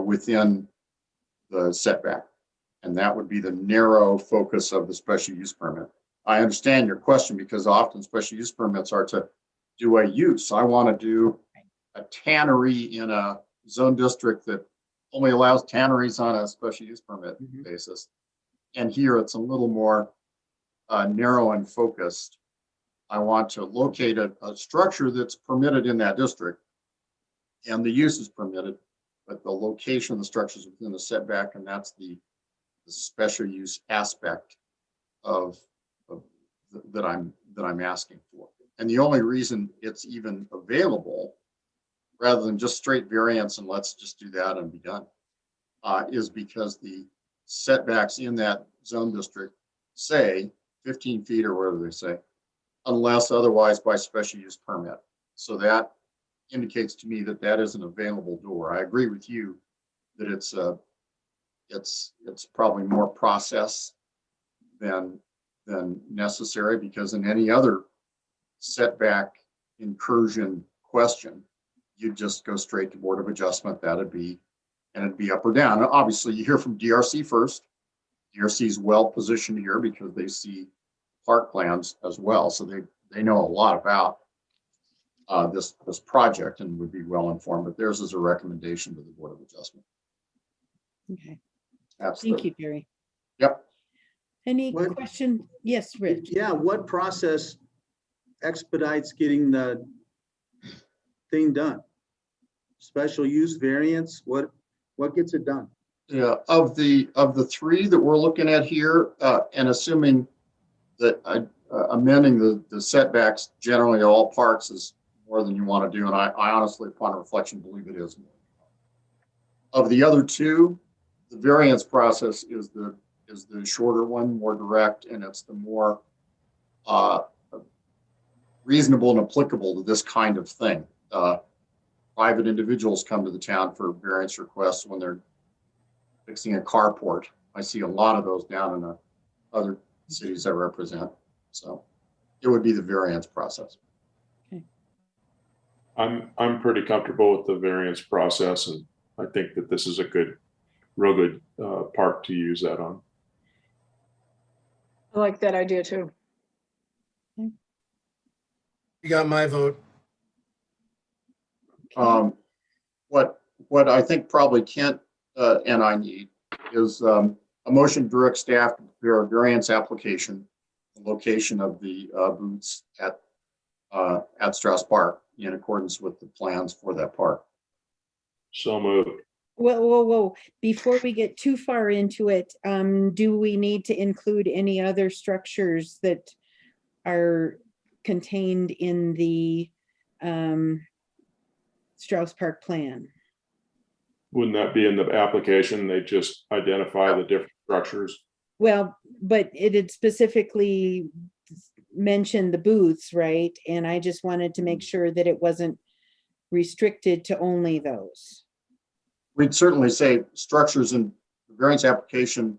within the setback. And that would be the narrow focus of the special use permit. I understand your question, because often special use permits are to do a use. I want to do a tannery in a zone district that only allows tanneries on a special use permit basis. And here it's a little more narrow and focused. I want to locate a structure that's permitted in that district, and the use is permitted, but the location of the structure is within the setback, and that's the special use aspect of that I'm asking for. And the only reason it's even available, rather than just straight variance and let's just do that and be done, is because the setbacks in that zone district say 15 feet or whatever they say, unless otherwise by special use permit. So that indicates to me that that is an available door. I agree with you that it's probably more process than necessary, because in any other setback incursion question, you just go straight to Board of Adjustment. It'd be up or down. Obviously, you hear from DRC first. DRC is well positioned here because they see park plans as well, so they know a lot about this project and would be well informed. But theirs is a recommendation to the Board of Adjustment. Okay. Absolutely. Thank you, Jerry. Yep. Any question? Yes, Rich. Yeah, what process expedites getting the thing done? Special use, variance, what gets it done? Yeah, of the three that we're looking at here, and assuming that amending the setbacks generally all parks is more than you want to do, and I honestly, upon reflection, believe it is more. Of the other two, the variance process is the shorter one, more direct, and it's the more reasonable and applicable to this kind of thing. Private individuals come to the town for variance requests when they're fixing a carport. I see a lot of those down in the other cities I represent. So it would be the variance process. Okay. I'm pretty comfortable with the variance process, and I think that this is a real good park to use that on. I like that idea too. You got my vote. Um, what I think probably Kent and I need is a motion to direct staff to prepare a variance application, the location of the booths at Strauss Park in accordance with the plans for that park. So moved. Whoa. Before we get too far into it, do we need to include any other structures that are contained in the Strauss Park plan? Wouldn't that be in the application? They just identify the different structures. Well, but it had specifically mentioned the booths, right? And I just wanted to make sure that it wasn't restricted to only those. We'd certainly say structures in the variance application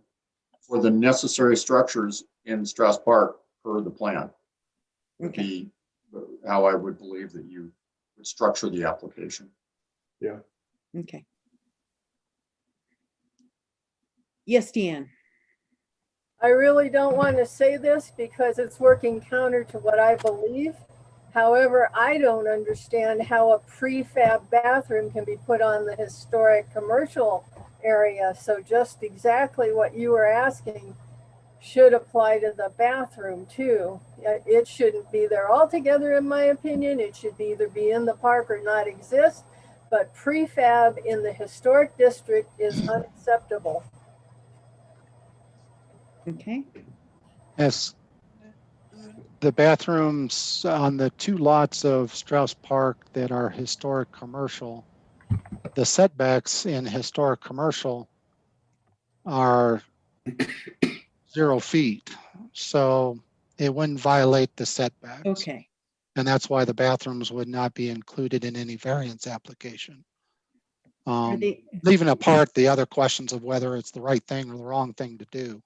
for the necessary structures in Strauss Park per the plan would be how I would believe that you would structure the application. Yeah. Okay. Yes, Deanne. I really don't want to say this because it's working counter to what I believe. However, I don't understand how a prefab bathroom can be put on the historic commercial area. So just exactly what you were asking should apply to the bathroom too. It shouldn't be there altogether, in my opinion. It should either be in the park or not exist. But prefab in the historic district is unacceptable. Okay. Yes. The bathrooms on the 2 lots of Strauss Park that are historic commercial, the setbacks in historic commercial are 0 feet. So it wouldn't violate the setbacks. Okay. And that's why the bathrooms would not be included in any variance application. Leaving apart the other questions of whether it's the right thing or the wrong thing to do.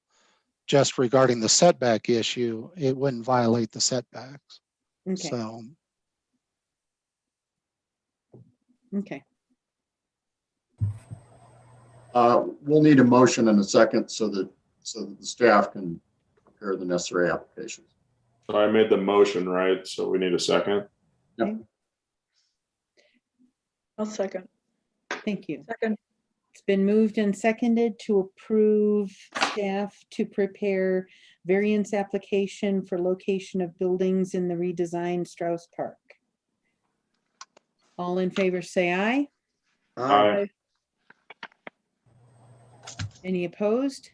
Just regarding the setback issue, it wouldn't violate the setbacks. Okay. So, Okay. We'll need a motion and a second so that the staff can prepare the necessary applications. So I made the motion, right? So we need a second. Yep. I'll second. Thank you. Second. It's been moved and seconded to approve staff to prepare variance application for location of buildings in the redesigned Strauss Park. All in favor, say aye. Aye. Any opposed?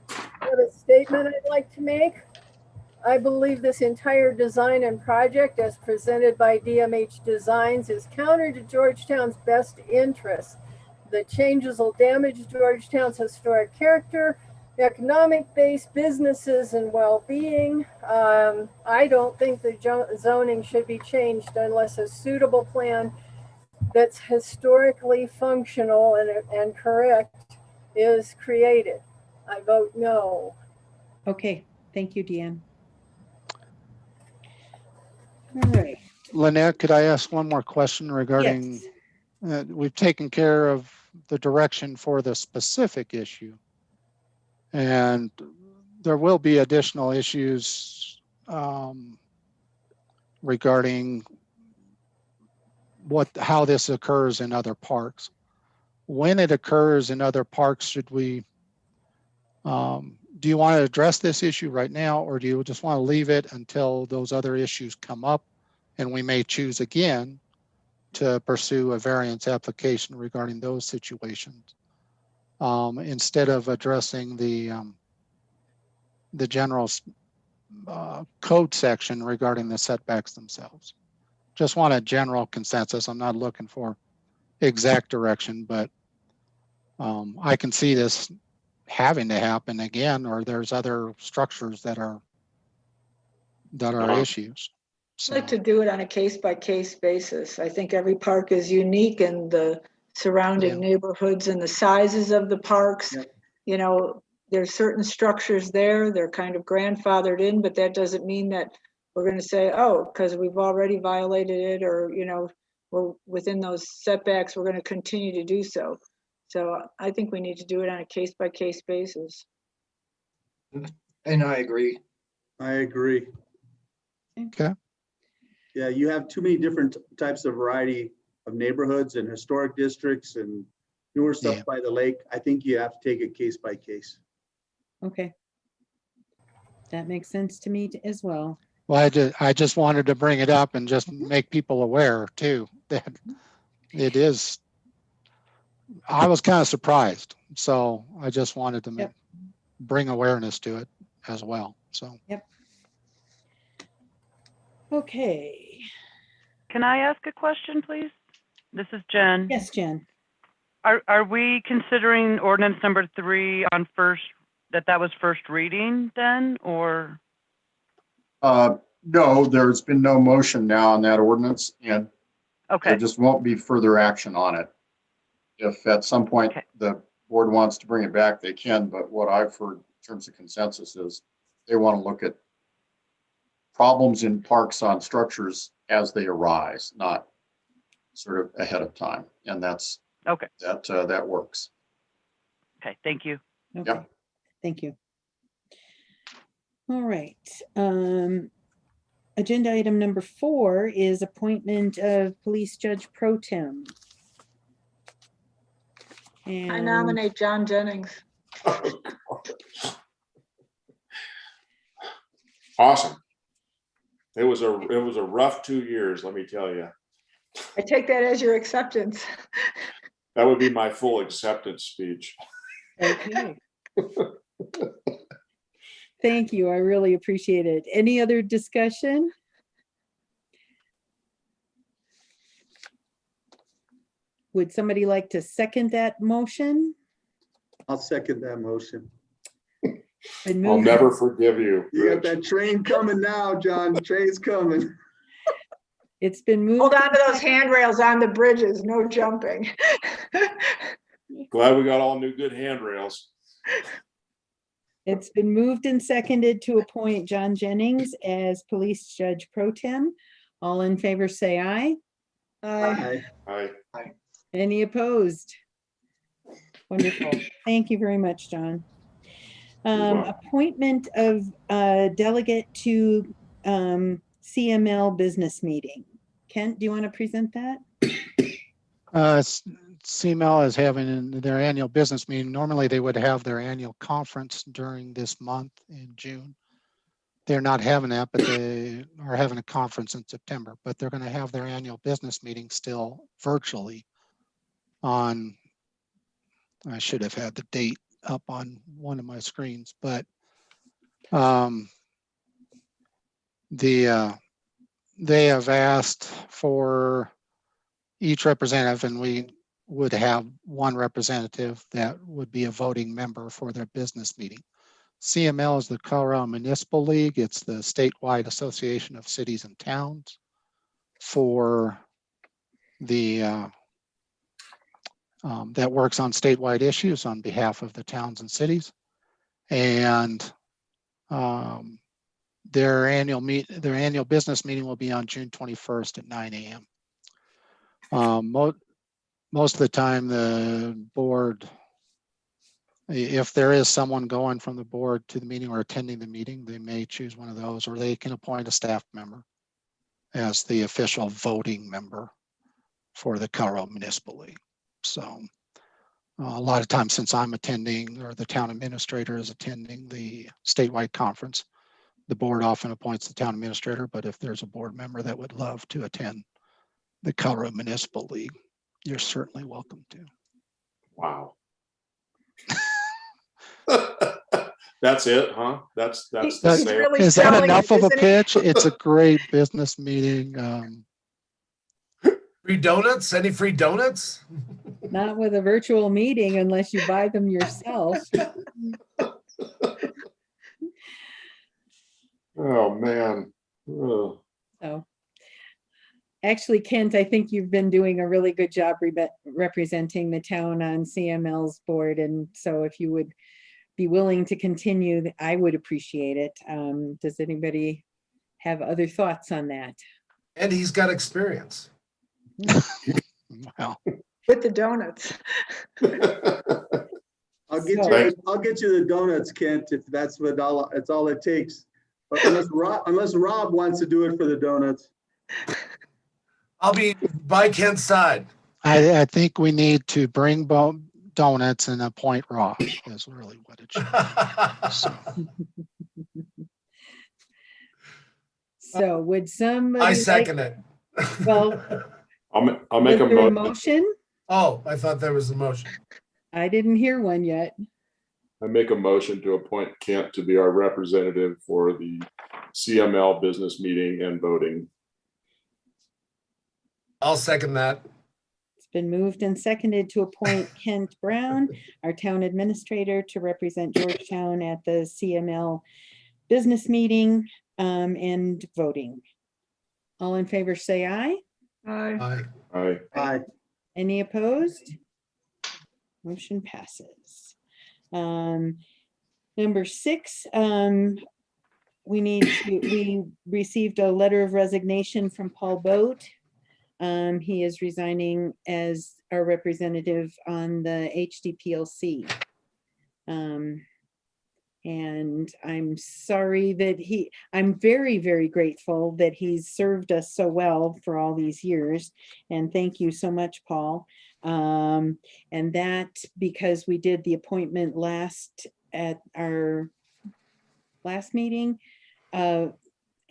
I have a statement I'd like to make. I believe this entire design and project as presented by DMH Designs is counter to Georgetown's best interests. The changes will damage Georgetown's historic character, economic-based businesses, and well-being. I don't think the zoning should be changed unless a suitable plan that's historically functional and correct is created. I vote no. Okay, thank you, Deanne. All right. Lynette, could I ask one more question regarding, Yes. We've taken care of the direction for the specific issue. And there will be additional issues regarding how this occurs in other parks. When it occurs in other parks, should we, do you want to address this issue right now, or do you just want to leave it until those other issues come up and we may choose again to pursue a variance application regarding those situations instead of addressing the general code section regarding the setbacks themselves? Just want a general consensus. I'm not looking for exact direction, but I can see this having to happen again, or there's other structures that are issues. So, I'd like to do it on a case-by-case basis. I think every park is unique, and the surrounding neighborhoods and the sizes of the parks. Yep. You know, there's certain structures there, they're kind of grandfathered in, but that doesn't mean that we're going to say, oh, because we've already violated it, or, you know, we're within those setbacks, we're going to continue to do so. So I think we need to do it on a case-by-case basis. And I agree. I agree. okay. Yeah, you have too many different types of variety neighborhoods and historic districts and newer stuff Yeah. by the lake, I think you have to take it case by case. Okay. That makes sense to me as well. Well, I just wanted to bring it up and just make people aware too, that it is, I was kind of surprised. So I just wanted to Yep. bring awareness to it as well. So. Yep. Okay. Can I ask a question, please? This is Jen. Yes, Jen. Are we considering ordinance number 3 on first, that was first reading then, or? No, there's been no motion now on that ordinance, and there Okay, just won't be further action on it. If at some point Okay. the board wants to bring it back, they can, but what I've heard in terms of consensus is they want to look at problems in parks on structures as they arise, not sort of ahead of time. And that's, okay, that works. okay, thank you. Okay. Yep. Thank you. All right. Agenda item number 4 is appointment of police judge pro tem. I And nominate John Jennings. Awesome. It was a rough 2 years, let me tell you. I take that as your acceptance. That would be my full acceptance speech. okay. Thank you. I really appreciate it. Any other discussion? Would somebody like to second that motion? I'll second that motion. Been I'll moved- never forgive you. You got Rich. that train coming now, John. Train's coming. It's been moved. Hold on to and those handrails on the bridges, no jumping. Glad we got all new good handrails. It's been moved and seconded to appoint John Jennings as police judge pro tem. All in favor, say aye. Aye. I Any opposed? Wonderful. Thank you very much, John. welcome. Appointment of delegate to CML business meeting. Kent, do you want to present that? CML is having their annual business meeting. Normally they would have their annual conference during this month in June. They're not having that, but they are having a conference in September, but they're going to have their annual business meeting still virtually on, I should have had the date up on one of my screens, but they have asked for each representative, and we would have one representative that would be a voting member for their business meeting. CML is the Colorado Municipal League. It's the statewide association of cities and towns for the that works on statewide issues on behalf of the towns and cities. And their annual business meeting will be on June 21st at 9 a.m. Most of the time, the board, if there is someone going from the board to the meeting or attending the meeting, they may choose one of those, or they can appoint a staff member as the official voting member for the Colorado Municipal League. So a lot of times, since I'm attending, or the town administrator is attending the statewide conference, the board often appoints the town administrator, but if there's a board member that would love to attend the Colorado Municipal League, you're certainly welcome to. Wow. That's it, huh? That's the He's sale. really Is that selling enough it, of a isn't he? pitch? It's a great business meeting. Free donuts? Any free donuts? Not with a virtual meeting unless you buy them yourself. Oh, man. Ugh. So, actually, Kent, I think you've been doing a really good job representing the town on CML's board. And so if you would be willing to continue, I would appreciate it. Does anybody have other thoughts on that? And he's got experience. Well, With the donuts. I'll get So- you the donuts, Kent, if that's it's all it takes. But unless Rob wants to do it for the donuts. I'll be by Kent's side. I think we need to bring donuts and appoint Ross is really what it should be. So, So would I somebody like, second it. well, I'll was make a there a motion. motion? Oh, I thought there was a motion. I didn't hear one yet. I make a motion to appoint Kent to be our representative for the CML business meeting and voting. I'll second that. It's been moved and seconded to appoint Kent Brown, our town administrator, to represent Georgetown at the CML business meeting and voting. All in favor, say aye. Aye. Aye. Aye. Any opposed? Motion passes. Number 6, we received a letter of resignation from Paul Boat. He is resigning as our representative on the HDPLC. And I'm sorry that I'm very, very grateful that he's served us so well for all these years. And thank you so much, Paul. And that because we did the appointment at our last meeting. And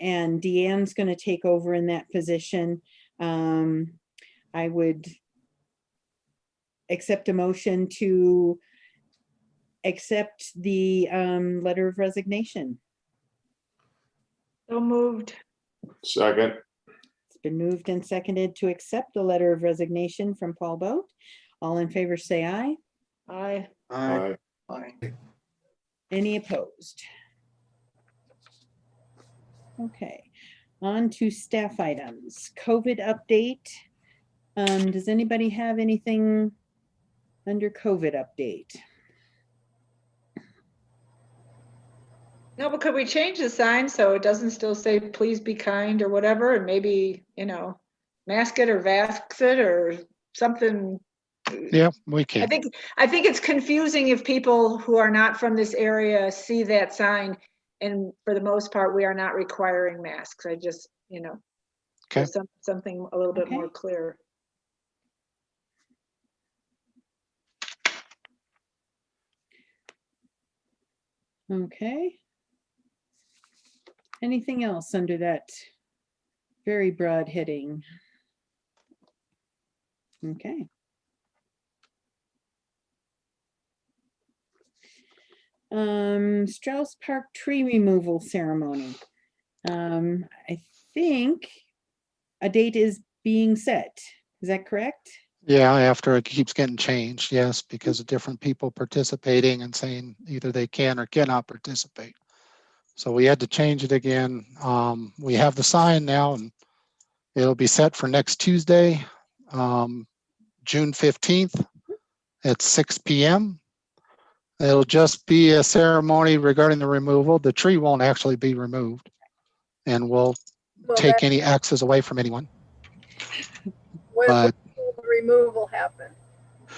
Deanne's going to take over in that position. I would accept a motion to accept the letter of resignation. So moved. Second. It's been moved and seconded to accept the letter of resignation from Paul Boat. All in favor, say aye. Aye. Aye. Aye. Any opposed? Okay, on to staff items. COVID update. Does anybody have anything under COVID update? No, but could we change the sign so it doesn't still say, please be kind or whatever, and maybe, mask it or vax it or something? yeah, we I can. think it's confusing if people who are not from this area see that sign, and for the most part, we are not requiring masks. I just, Okay. something a little bit more Okay. clear. Okay. Anything else under that very broad heading? Okay. Strauss Park tree removal ceremony. I think a date is being set. Is that correct? Yeah, after it keeps getting changed, yes, because of different people participating and saying either they can or cannot participate. So we had to change it again. We have the sign now and it'll be set for next Tuesday, June 15th at 6 p.m. It'll just be a ceremony regarding the removal. The tree won't actually be removed, and we'll take any axes away from anyone. When But will the removal happen?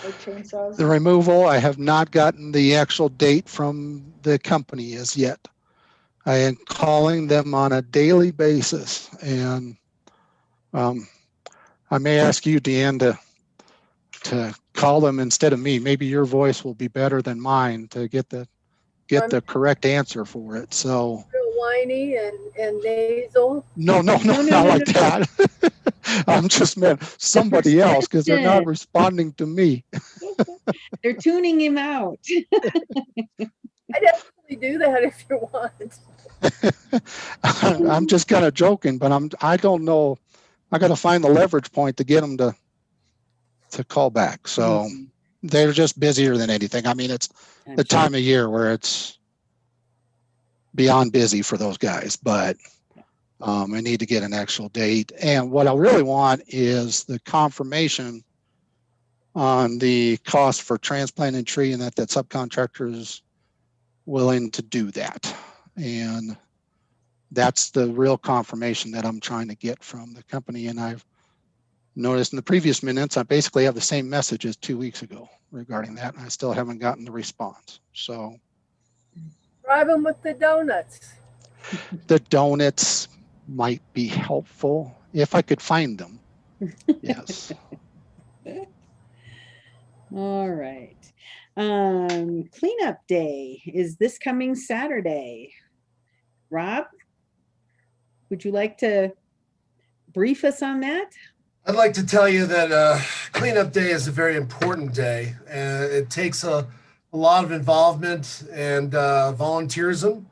Or chainsaws? the removal, I have not gotten the actual date from the company as yet. I am calling them on a daily basis, and I may ask you, Deanne, to call them instead of me. Maybe your voice will be better than mine to get the correct answer for it. So Real whiny and nasal. no, not like that. I'm just meant somebody else because they're not responding to me. They're tuning him out. I'd actually do that if you want. I'm just kind of joking, but I don't know. I got to find the leverage point to get them to call back. So they're just busier than anything. I mean, it's the time of year where it's beyond busy for those guys, but I need to get an actual date. And what I really want is the confirmation on the cost for transplanting tree and that subcontractor is willing to do that. And that's the real confirmation that I'm trying to get from the company. And I've noticed in the previous minutes, I basically have the same message as 2 weeks ago regarding that. And I still haven't gotten the response. So Drive them with the donuts. the donuts might be helpful if I could find them. Yes. All right. Cleanup day is this coming Saturday. Rob, would you like to brief us on that? I'd like to tell you that cleanup day is a very important day, and it takes a lot of involvement and volunteerism.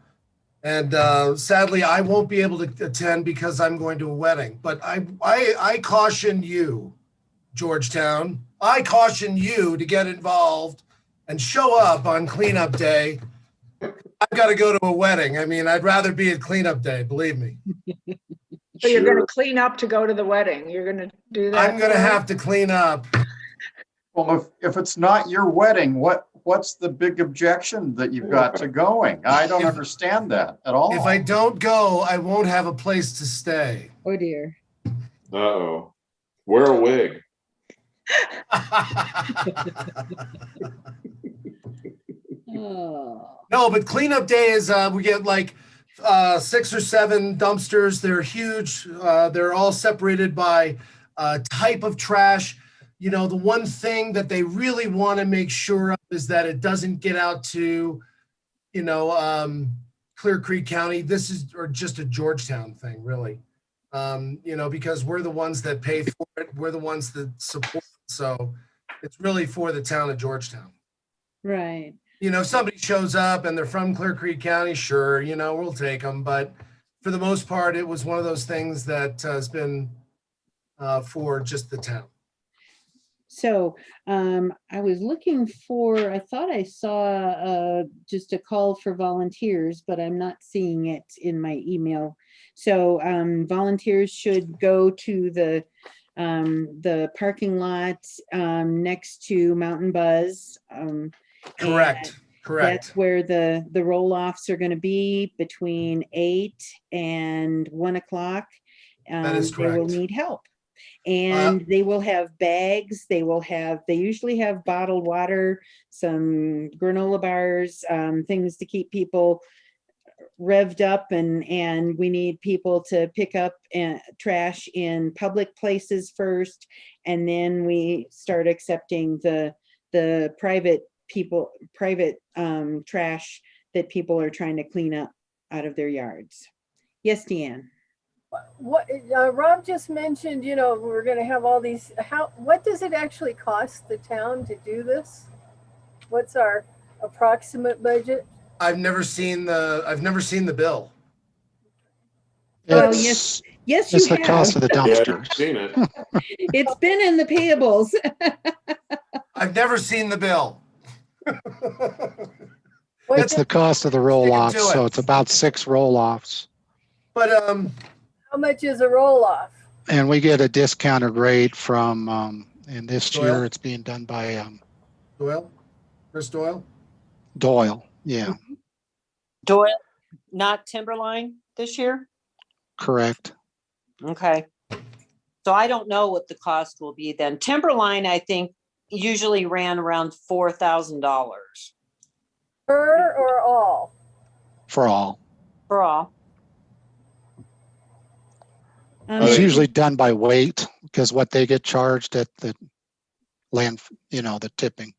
And sadly, I won't be able to attend because I'm going to a wedding. But I caution you, Georgetown. I caution you to get involved and show up on cleanup day. I've got to go to a wedding. I mean, I'd rather be at cleanup day, believe me. So you're gonna Sure. clean up to go to the wedding. You're gonna do that. I'm going to have to clean up. Well, if it's not your wedding, what's the big objection that you've got to going? I don't understand that at all. If I don't go, I won't have a place to stay. Oh dear. Uh-oh. Wear a wig. Oh, No, but cleanup day is we get like 6 or 7 dumpsters. They're huge. They're all separated by type of trash. You know, the one thing that they really want to make sure of is that it doesn't get out to, you know, Clear Creek County. This is or just a Georgetown thing, really. You know, because we're the ones that pay for it. We're the ones that support it. So it's really for the town of Georgetown. right. You know, if somebody shows up and they're from Clear Creek County, sure, you know, we'll take them. But for the most part, it was one of those things that has been for just the town. So I was looking for, I thought I saw just a call for volunteers, but I'm not seeing it in my email. So volunteers should go to the parking lot next to Mountain Buzz. Correct. That's where the roll-offs are going to be between 8 and 1 o'clock. That is They will correct. need help. And they will have bags. They usually have bottled water, some granola bars, things to keep people revved up, and we need people to pick up trash in public places first, and then we start accepting the private trash that people are trying to clean up out of their yards. Yes, Deanne. What Rob just mentioned, you know, we're going to have all these. What does it actually cost the town to do this? What's our approximate budget? I've never seen the bill. Oh, It's, yes, it's you the cost have. of the Yeah, I've dumpsters. seen it. It's been in the payables. I've never seen the bill. It's the cost of the roll-offs, to so it. it's about 6 roll-offs. But How much is a roll-off? And we get a discounted rate from, and this Doyle? year it's being done by Doyle, Chris Doyle. Doyle. Yeah, Doyle, not Timberline this year? correct. Okay. So I don't know what the cost will be then. Timberline, I think, usually ran around $4,000 Per or all? For all. for all. It's usually done by weight because what they get charged at the land, you know, the tipping,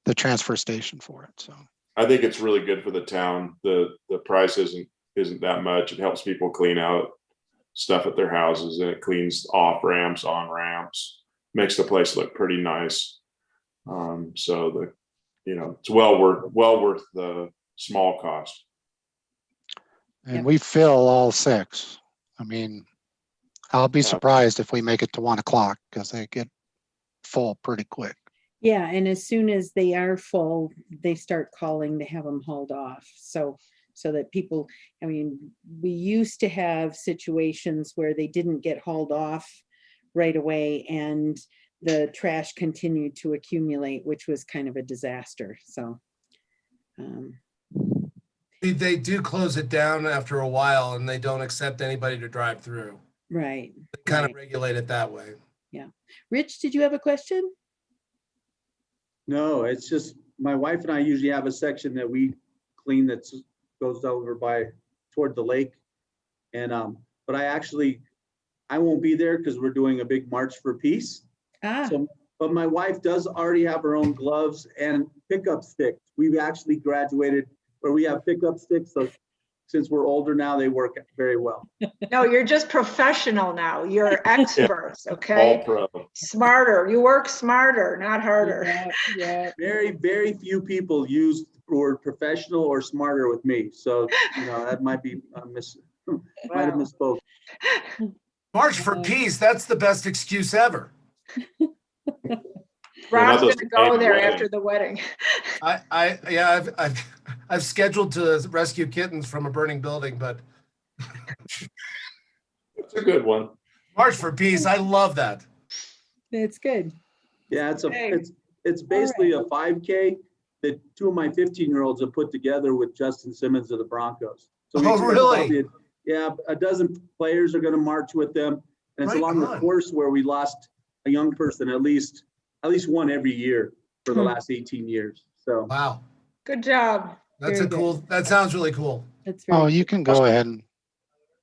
the transfer station for it. So I think it's really good for the town. The price isn't that much. It helps people clean out stuff at their houses, and it cleans off ramps, on ramps, makes the place look pretty nice. So it's well worth the small cost. and Yep. we fill all 6. I mean, I'll be Yeah. surprised if we make it to 1 o'clock because they get full pretty quick. Yeah, and as soon as they are full, they start calling to have them hauled off. So that people, I mean, we used to have situations where they didn't get hauled off right away and the trash continued to accumulate, which was kind of a disaster. So They do close it down after a while, and they don't accept anybody to drive through. right. They kind right. of regulate it that way. Rich, did you have a question? No, it's just, my wife and I usually have a section that we clean that goes over toward the lake. And, but I actually I won't be there because we're doing a big March for Peace. Ah, So, but my wife does already have her own gloves and pickup sticks. We've actually graduated where we have pickup sticks. So since we're older now, they work very well. No, you're just professional now. You're experts, All okay? pro. Smarter. You work smarter, not harder. yeah, yeah. Very, very few people use the word professional or smarter with me. So, that might be might have Wow. misspoke. March for Yeah. Peace, that's the best excuse ever. Rob's those gonna go paid there wedding. after the wedding. Yeah, I've scheduled to rescue kittens from a burning building, but That's a good one. March for Peace, I love that. It's good. Yeah, Hey. it's basically a 5K that two of my 15-year-olds have put together with Justin Simmons of the Broncos. So we Oh, expect really? probably a dozen players are going to march with them, and it's Right along the on. course where we lost a young person at least one every year for the last 18 years. So Wow, Good job. that's Very good. that sounds really cool. That's very Oh, you good. can go ahead and,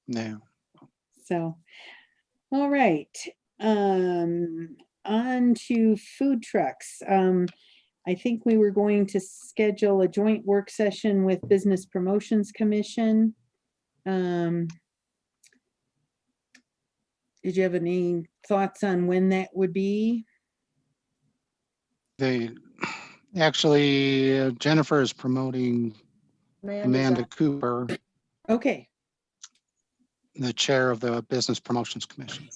no. So, all right. On to food trucks. I think we were going to schedule a joint work session with Business Promotions Commission. Did you have any thoughts on when that would be? Actually, Jennifer is promoting Amanda's Amanda on. Cooper, Okay, the chair of the Business Promotions Commission.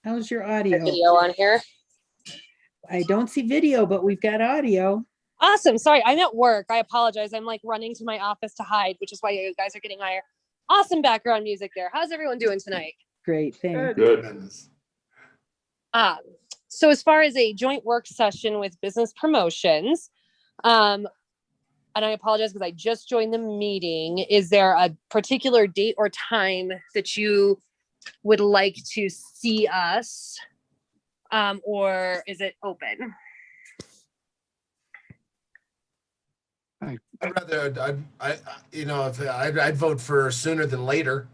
how's your audio? Video on here. I don't see video, but we've got audio. Awesome. Sorry, I'm at work. I apologize. I'm like running to my office to hide, which is why you guys are getting higher. Awesome background music there. How's everyone doing tonight? Great, thanks. Good. Tremendous. So as far as a joint work session with Business Promotions, and I apologize because I just joined the meeting. Is there a particular date or time that you would like to see us? Or is it open? I'd rather, I'd vote for sooner than later.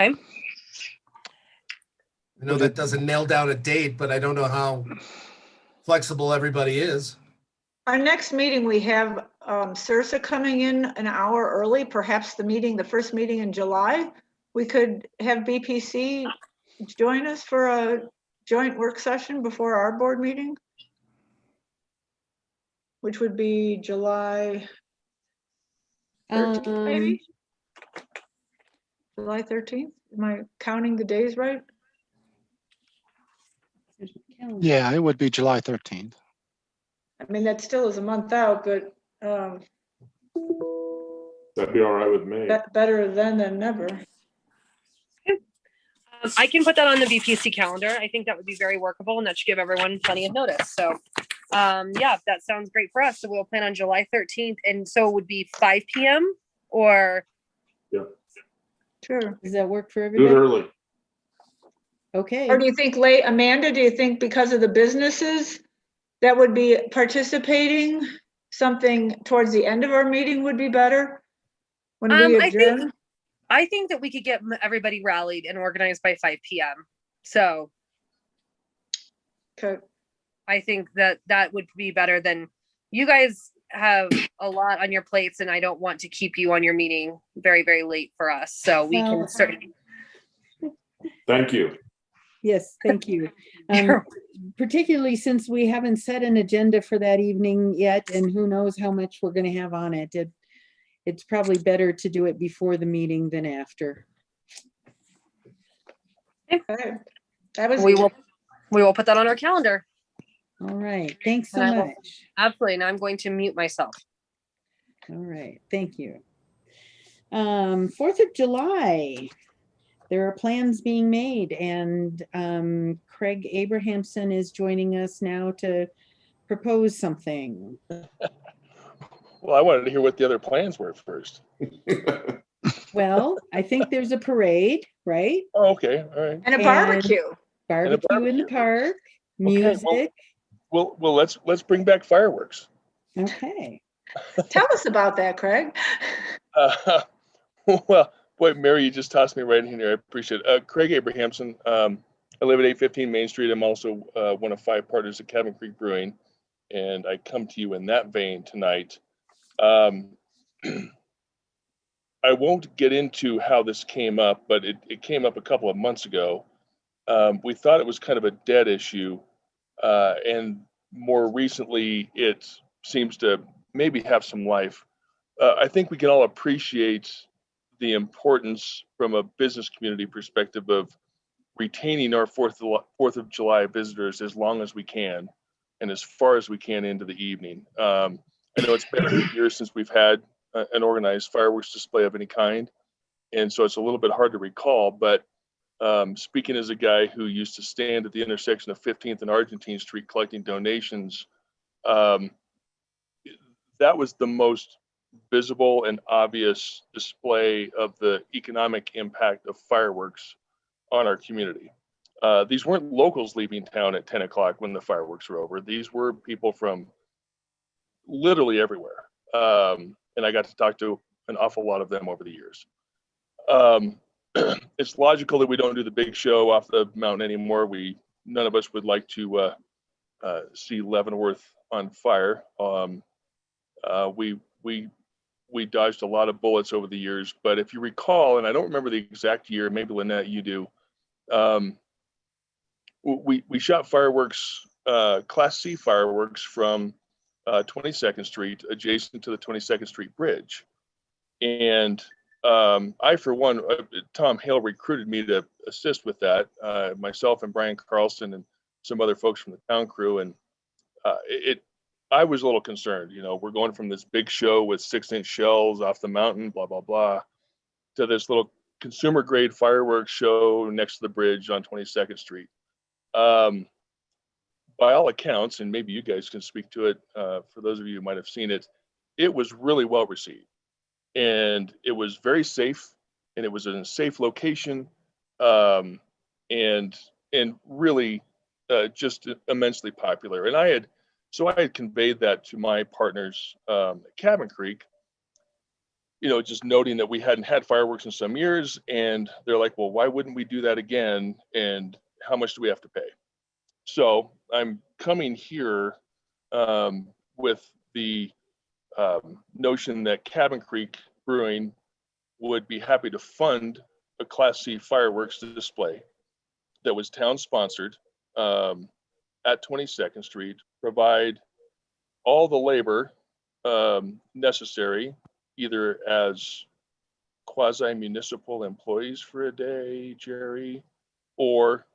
Okay. I know that doesn't nail down a date, but I don't know how flexible everybody is. Our next meeting, we have Cirsa coming in an hour early, perhaps the first meeting in July. We could have BPC join us for a joint work session before our board meeting, which would be July 13th, maybe? July 13th? Am I counting the days right? There's my calendar. Yeah, it would be July 13th. I mean, that still is a month out, but That'd be all right with me. better then than never. I can put that on the BPC calendar. I think that would be very workable and that should give everyone plenty of notice. So yeah, that sounds great for us. So we'll plan on July 13th. And so it would be 5 p.m. or? Yeah. Sure. Does that work for Do everybody? it early. Okay. Or do you think late, Amanda, do you think because of the businesses that would be participating, something towards the end of our meeting would be better? When we adjourn? I think that we could get everybody rallied and organized by 5 p.m. So Okay. I think that would be better than, you guys have a lot on your plates and I don't want to keep you on your meeting very, very late for us. So we can Well, certainly. Thank you. Yes, thank you. Sure. Particularly since we haven't set an agenda for that evening yet, and who knows how much we're going to have on it. It's probably better to do it before the meeting than after. Okay. That was We will put that on our calendar. All right, thanks so And I will- much. Absolutely. Now I'm going to mute myself. All right, thank you. 4th of July, there are plans being made, and Craig Abrahamson is joining us now to propose something. Well, I wanted to hear what the other plans were first. Well, I think there's a parade, right? Oh, okay, all right. And a barbecue. Barbecue in the park, music. Well, let's bring back fireworks. Okay. Tell us about that, Craig. Uh, well, boy, Mary, you just tossed me right in here. I appreciate it. Craig Abrahamson. I live at 815 Main Street. I'm also one of 5 partners at Cabin Creek Brewing, and I come to you in that vein tonight. Um, I won't get into how this came up, but it came up a couple of months ago. We thought it was kind of a dead issue, and more recently, it seems to maybe have some life. I think we can all appreciate the importance from a business community perspective of retaining our Fourth of July visitors as long as we can and as far as we can into the evening. I know it's been a few years since we've had an organized fireworks display of any kind, and so it's a little bit hard to recall, but speaking as a guy who used to stand at the intersection of 15th and Argentine Street collecting donations, um, that was the most visible and obvious display of the economic impact of fireworks on our community. These weren't locals leaving town at 10 o'clock when the fireworks were over. These were people from literally everywhere. And I got to talk to an awful lot of them over the years. It's logical that we don't do the big show off the mountain anymore. None of us would like to see Leavenworth on fire. We dodged a lot of bullets over the years, but if you recall, and I don't remember the exact year, maybe Lynette, you do. We shot fireworks, Class C fireworks from 22nd Street, adjacent to the 22nd Street Bridge. And I, for one, Tom Hale recruited me to assist with that, myself and Brian Carlson and some other folks from the town crew. And I was a little concerned, we're going from this big show with 6-inch shells off the mountain, blah, blah, blah, to this little consumer grade fireworks show next to the bridge on 22nd Street. By all accounts, and maybe you guys can speak to it, for those of you who might have seen it, it was really well received. And it was very safe, and it was in a safe location, and really just immensely popular. And I had conveyed that to my partners at Cabin Creek, just noting that we hadn't had fireworks in some years, and they're like, well, why wouldn't we do that again? And how much do we have to pay? So I'm coming here with the notion that Cabin Creek Brewing would be happy to fund a Class C fireworks display that was town sponsored at 22nd Street, provide all the labor necessary, either as quasi-municipal employees for a day, Jerry, or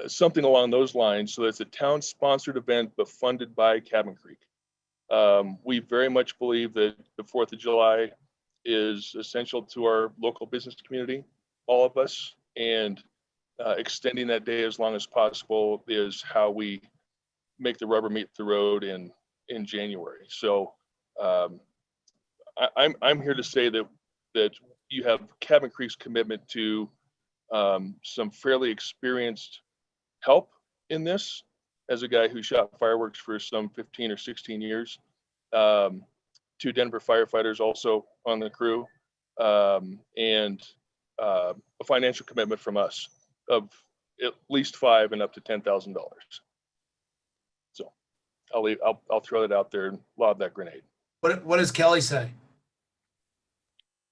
something along those lines, so that it's a town-sponsored event but funded by Cabin Creek. We very much believe that the 4th of July is essential to our local business community, all of us, and extending that day as long as possible is how we make the rubber meet the road in January. So I'm here to say that you have Cabin Creek's commitment to some fairly experienced help in this, as a guy who shot fireworks for some 15 or 16 years, 2 Denver firefighters also on the crew, and a financial commitment from us of at least $5,000 and up to $10,000. So I'll throw that out there and lob that grenade. What does Kelly say?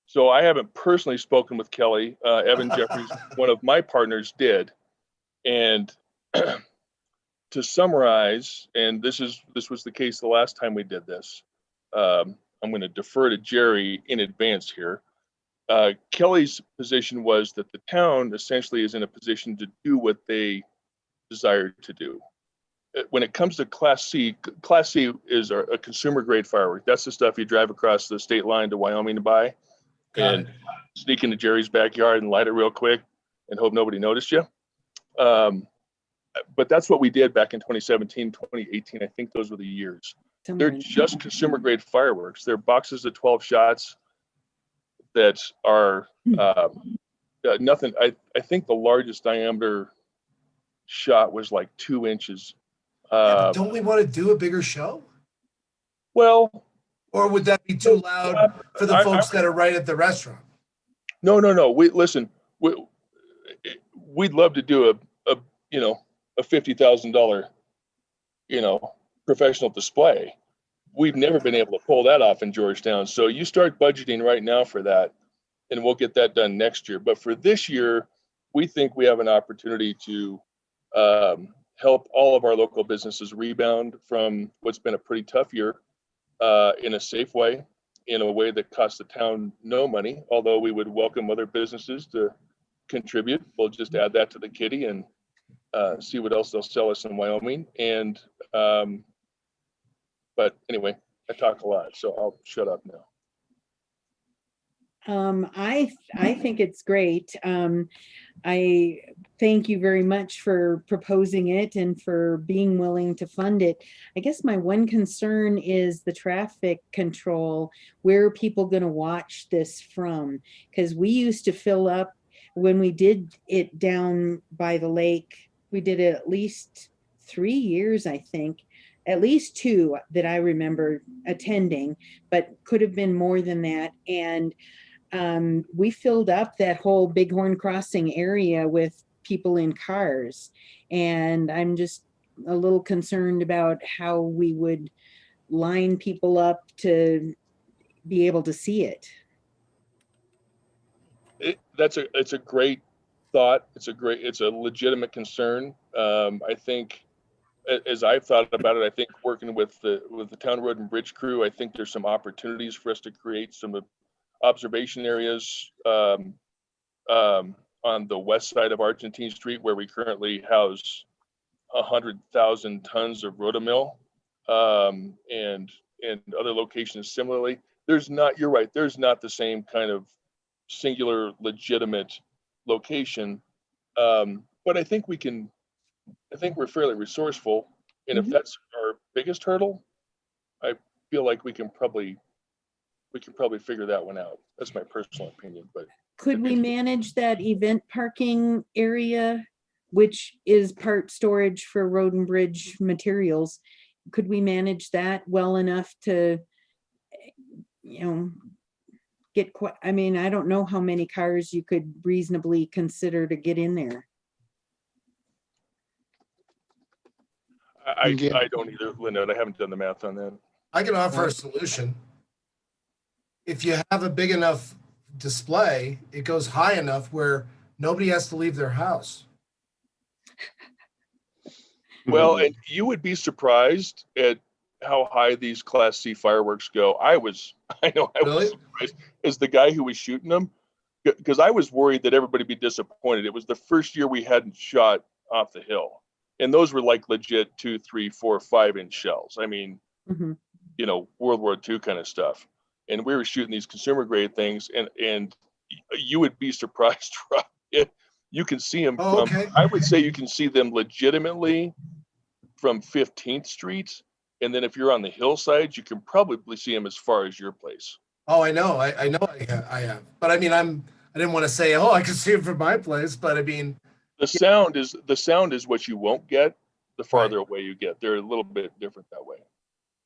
So I haven't personally spoken with Kelly. Evan Jeffries, one of my partners, did. And to summarize, and this was the case the last time we did this, I'm going to defer to Jerry in advance here. Kelly's position was that the town essentially is in a position to do what they desire to do. When it comes to Class C is a consumer grade firework. That's the stuff you drive across the state line to Wyoming to buy and sneak into Jerry's backyard and light it real quick and hope nobody noticed you. But that's what we did back in 2017, 2018. I think those were the years. They're just consumer grade fireworks. They're boxes of 12 shots that are nothing. I think the largest diameter shot was like 2 inches. But don't we want to do a bigger show? Well, Or would that be too loud for the I- folks that are right at the restaurant? No, no, no. Listen, we'd love to do a $50,000, professional display. We've never been able to pull that off in Georgetown. So you start budgeting right now for that, and we'll get that done next year. But for this year, we think we have an opportunity to help all of our local businesses rebound from what's been a pretty tough year in a safe way, in a way that costs the town no money, although we would welcome other businesses to contribute. We'll just add that to the kitty and see what else they'll sell us in Wyoming. And but anyway, I talk a lot, so I'll shut up now. I think it's great. I thank you very much for proposing it and for being willing to fund it. I guess my one concern is the traffic control. Where are people going to watch this from? Because we used to fill up when we did it down by the lake. We did it at least 3 years, I think. At least 2 that I remember attending, but could have been more than that. And we filled up that whole Bighorn Crossing area with people in cars. And I'm just a little concerned about how we would line people up to be able to see it. It's a great thought. It's a legitimate concern. I think as I've thought about it, I think working with the town road and bridge crew, I think there's some opportunities for us to create some observation areas on the west side of Argentine Street, where we currently house 100,000 tons of rotomill, and other locations similarly. You're right, there's not the same kind of singular legitimate location, but I think we're fairly resourceful, and if that's our biggest hurdle, I feel like we can probably figure that one out. That's my personal opinion. But could we manage that event parking area, which is part storage for road and bridge materials? Could we manage that well enough to, get quite, I mean, I don't know how many cars you could reasonably consider to get in there. I don't either, Linda. I haven't done the math on that. I can offer a solution. If you have a big enough display, it goes high enough where nobody has to leave their house. Well, and you would be surprised at how high these Class C fireworks go. I was surprised as the guy who was shooting them, because I was worried that everybody would be disappointed. It was the first year we hadn't shot off the hill, and those were like legit 2, 3, 4, 5-inch shells. I mean, World War II kind of stuff. And we were shooting these consumer grade things, and you would be surprised. You can see them I would say you can see them legitimately from 15th Street. And then if you're on the hillside, you can probably see them as far as your place. Oh, I know. I know I have. But I mean, I didn't want to say, oh, I can see them from my place. But I mean, the sound is what you won't get the farther away you get. They're a little bit different that way.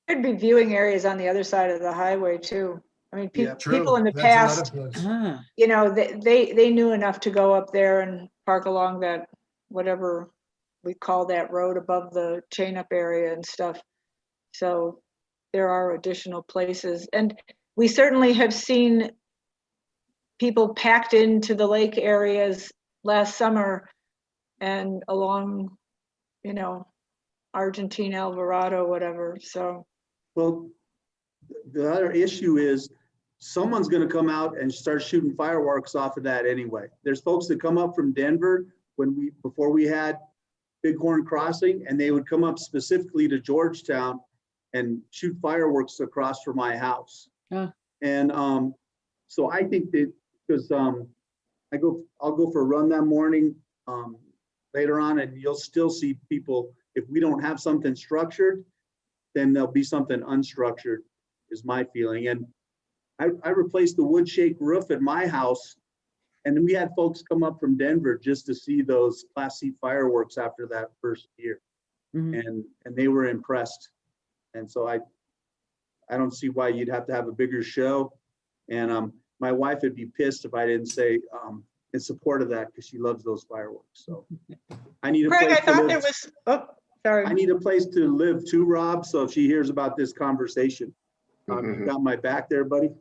Could be viewing areas on the other side of the highway too. I mean, people in the That's past, another they knew enough to go up there and park along that, whatever we call that road above the chain up area and stuff. So there are additional places. And we certainly have seen people packed into the lake areas last summer and along, Argentine, Alvarado, whatever. So. Well, the other issue is someone's going to come out and start shooting fireworks off of that anyway. There's folks that come up from Denver before we had Bighorn Crossing, and they would come up specifically to Georgetown and shoot fireworks across from my house. And so I think that because I'll go for a run that morning later on, and you'll still see people. If we don't have something structured, then there'll be something unstructured, is my feeling. And I replaced the wood shake roof at my house, and we had folks come up from Denver just to see those Class C fireworks after that first year, and they were impressed. And so I I don't see why you'd have to have a bigger show. And my wife would be pissed if I didn't say in support of that, because she loves those fireworks. So I need a Craig, place I to thought live. there was, oh, sorry. I need a place to live too, Rob. So if she hears about this conversation, you got my back there, buddy.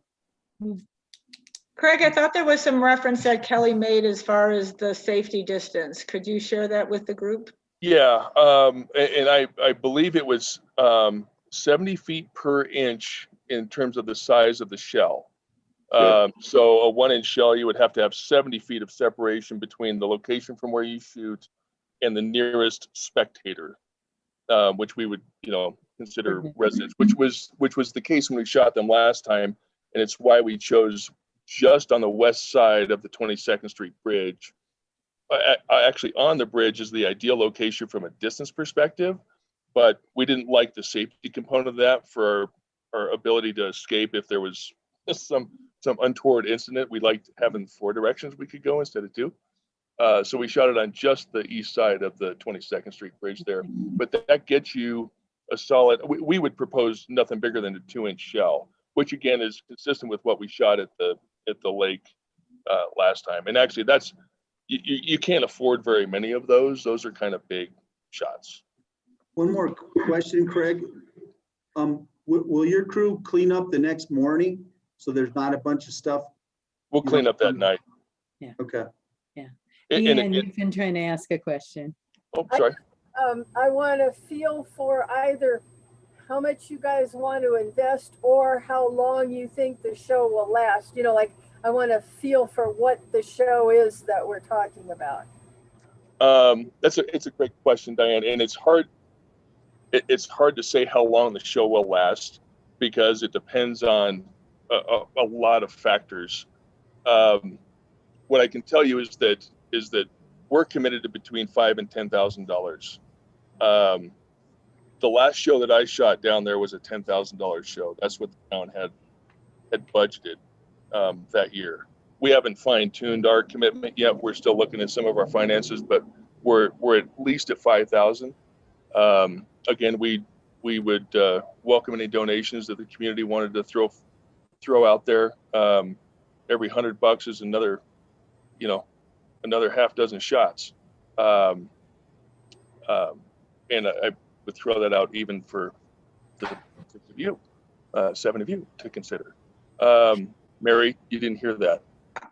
Craig, I thought there was some reference that Kelly made as far as the safety distance. Could you share that with the group? Yeah, and I believe it was 70 feet per inch in terms of the size of the shell. So a 1-inch shell, you would have to have 70 feet of separation between the location from where you shoot and the nearest spectator, which we would, consider residents, which was the case when we shot them last time, and it's why we chose just on the west side of the 22nd Street Bridge. Actually, on the bridge is the ideal location from a distance perspective, but we didn't like the safety component of that for our ability to escape if there was some untoward incident. We liked having 4 directions we could go instead of 2. So we shot it on just the east side of the 22nd Street Bridge there, but that gets you a solid, we would propose nothing bigger than a 2-inch shell, which again is consistent with what we shot at the lake last time. And actually that's, you can't afford very many of those. Those are kind of big shots. One more question, Craig. Will your crew clean up the next morning so there's not a bunch of stuff? We'll clean up that night. Yeah. Okay. Yeah. And Ian, you've been trying to ask a question. Oh, sorry. I want to feel for either how much you guys want to invest or how long you think the show will last. Like I want to feel for what the show is that we're talking about. It's a great question, Diane, and it's hard. It's hard to say how long the show will last because it depends on a lot of factors. What I can tell you is that we're committed to between $5,000 and $10,000. The last show that I shot down there was a $10,000 show. That's what the town had budgeted that year. We haven't fine-tuned our commitment yet. We're still looking at some of our finances, but we're at least at 5,000. Again, we would welcome any donations that the community wanted to throw out there. Every $100 is another half dozen shots. And I would throw that out even for the 6 of you, 7 of you to consider. Mary, you didn't hear that.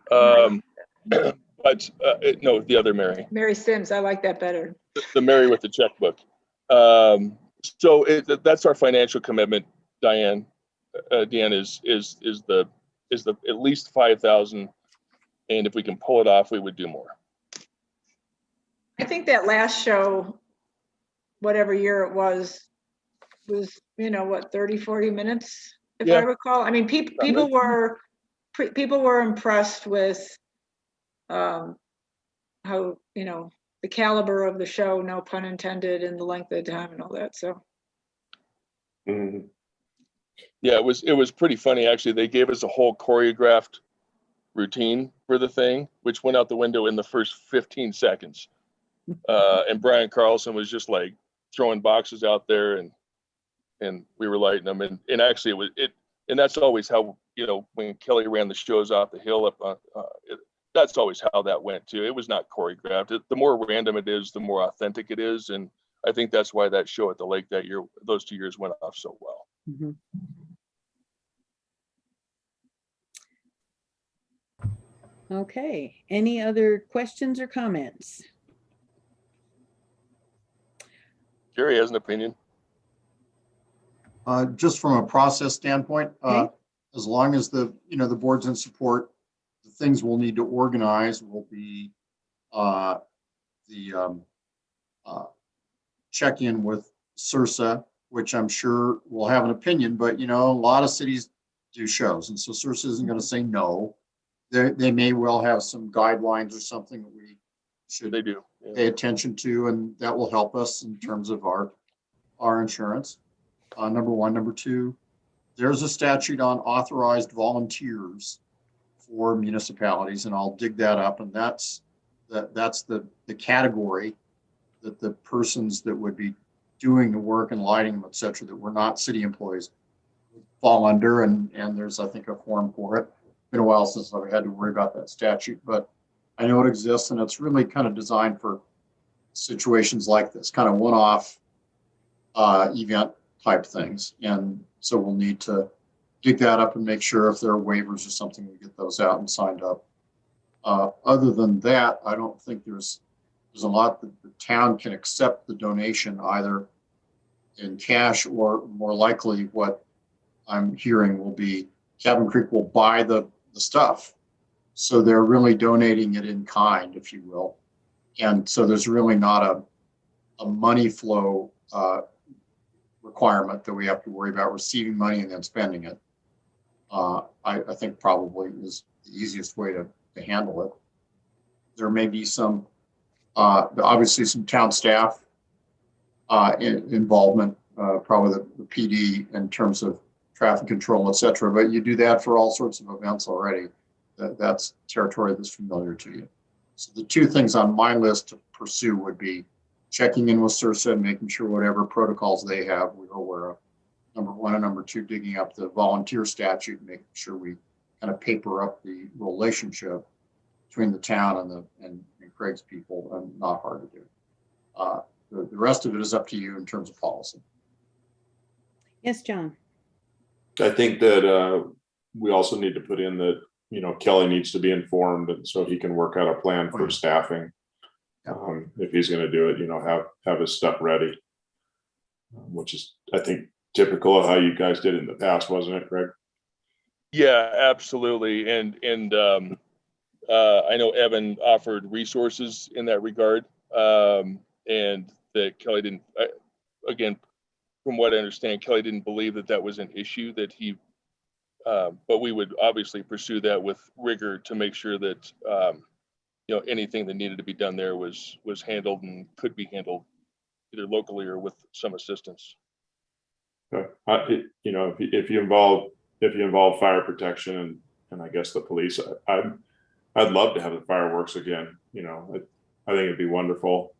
But no, the other Mary. Mary Sims, I like that better. The Mary with the checkbook. So that's our financial commitment, Diane. Deanne is at least 5,000, and if we can pull it off, we would do more. I think that last show, whatever year it was 30, 40 minutes, if I recall. I mean, people were impressed with how, the caliber of the show, no pun intended, and the length of time and all that. So. Mm-hmm. Yeah, it was pretty funny actually. They gave us a whole choreographed routine for the thing, which went out the window in the first 15 seconds. And Brian Carlson was just like throwing boxes out there, and we were lighting them. And actually and that's always how, when Kelly ran the shows off the hill up, that's always how that went too. It was not choreographed. The more random it is, the more authentic it is. And I think that's why that show at the lake that year, those 2 years went off so well. Mm-hmm. Okay, any other questions or comments? Jerry has an opinion. Just from a process standpoint, as long as the board's in support, the things we'll need to organize will be the check-in with CIRSA, which I'm sure will have an opinion, but a lot of cities do shows, and so CIRSA isn't going to say no. They may well have some guidelines or something that we should pay attention to, and that will help us in terms of our insurance. Number one. Number two, there's a statute on authorized volunteers for municipalities, and I'll dig that up, and that's the category that the persons that would be doing the work and lighting them, et cetera, that were not city employees fall under, and there's, I think, a form for it. Been a while since I've had to worry about that statute, but I know it exists, and it's really kind of designed for situations like this, kind of one-off event type things. And so we'll need to dig that up and make sure if there are waivers or something, we get those out and signed up. Other than that, I don't think there's a lot that the town can accept the donation either in cash, or more likely what I'm hearing will be Cabin Creek will buy the stuff. So they're really donating it in kind, if you will. And so there's really not a money flow requirement that we have to worry about receiving money and then spending it. I think probably is the easiest way to handle it. There may be some, obviously some town staff involvement, probably the PD in terms of traffic control, et cetera, but you do that for all sorts of events already. That's territory that's familiar to you. So the two things on my list to pursue would be checking in with CIRSA and making sure whatever protocols they have, we're aware of, number one, and number two, digging up the volunteer statute, making sure we kind of paper up the relationship between the town and Craig's people, and not hard to do. The rest of it is up to you in terms of policy. Yes, John. I think that we also need to put in that, Kelly needs to be informed, and so he can work out a plan for staffing. If he's going to do it, have his stuff ready, which is, I think, typical of how you guys did it in the past, wasn't it, Greg? Yeah, absolutely. And I know Evan offered resources in that regard, and that Kelly didn't, again, from what I understand, Kelly didn't believe that was an issue that he, but we would obviously pursue that with rigor to make sure that, anything that needed to be done there was handled and could be handled either locally or with some assistance. If you involve fire protection and I guess the police, I'd love to have the fireworks again. I think it'd be wonderful.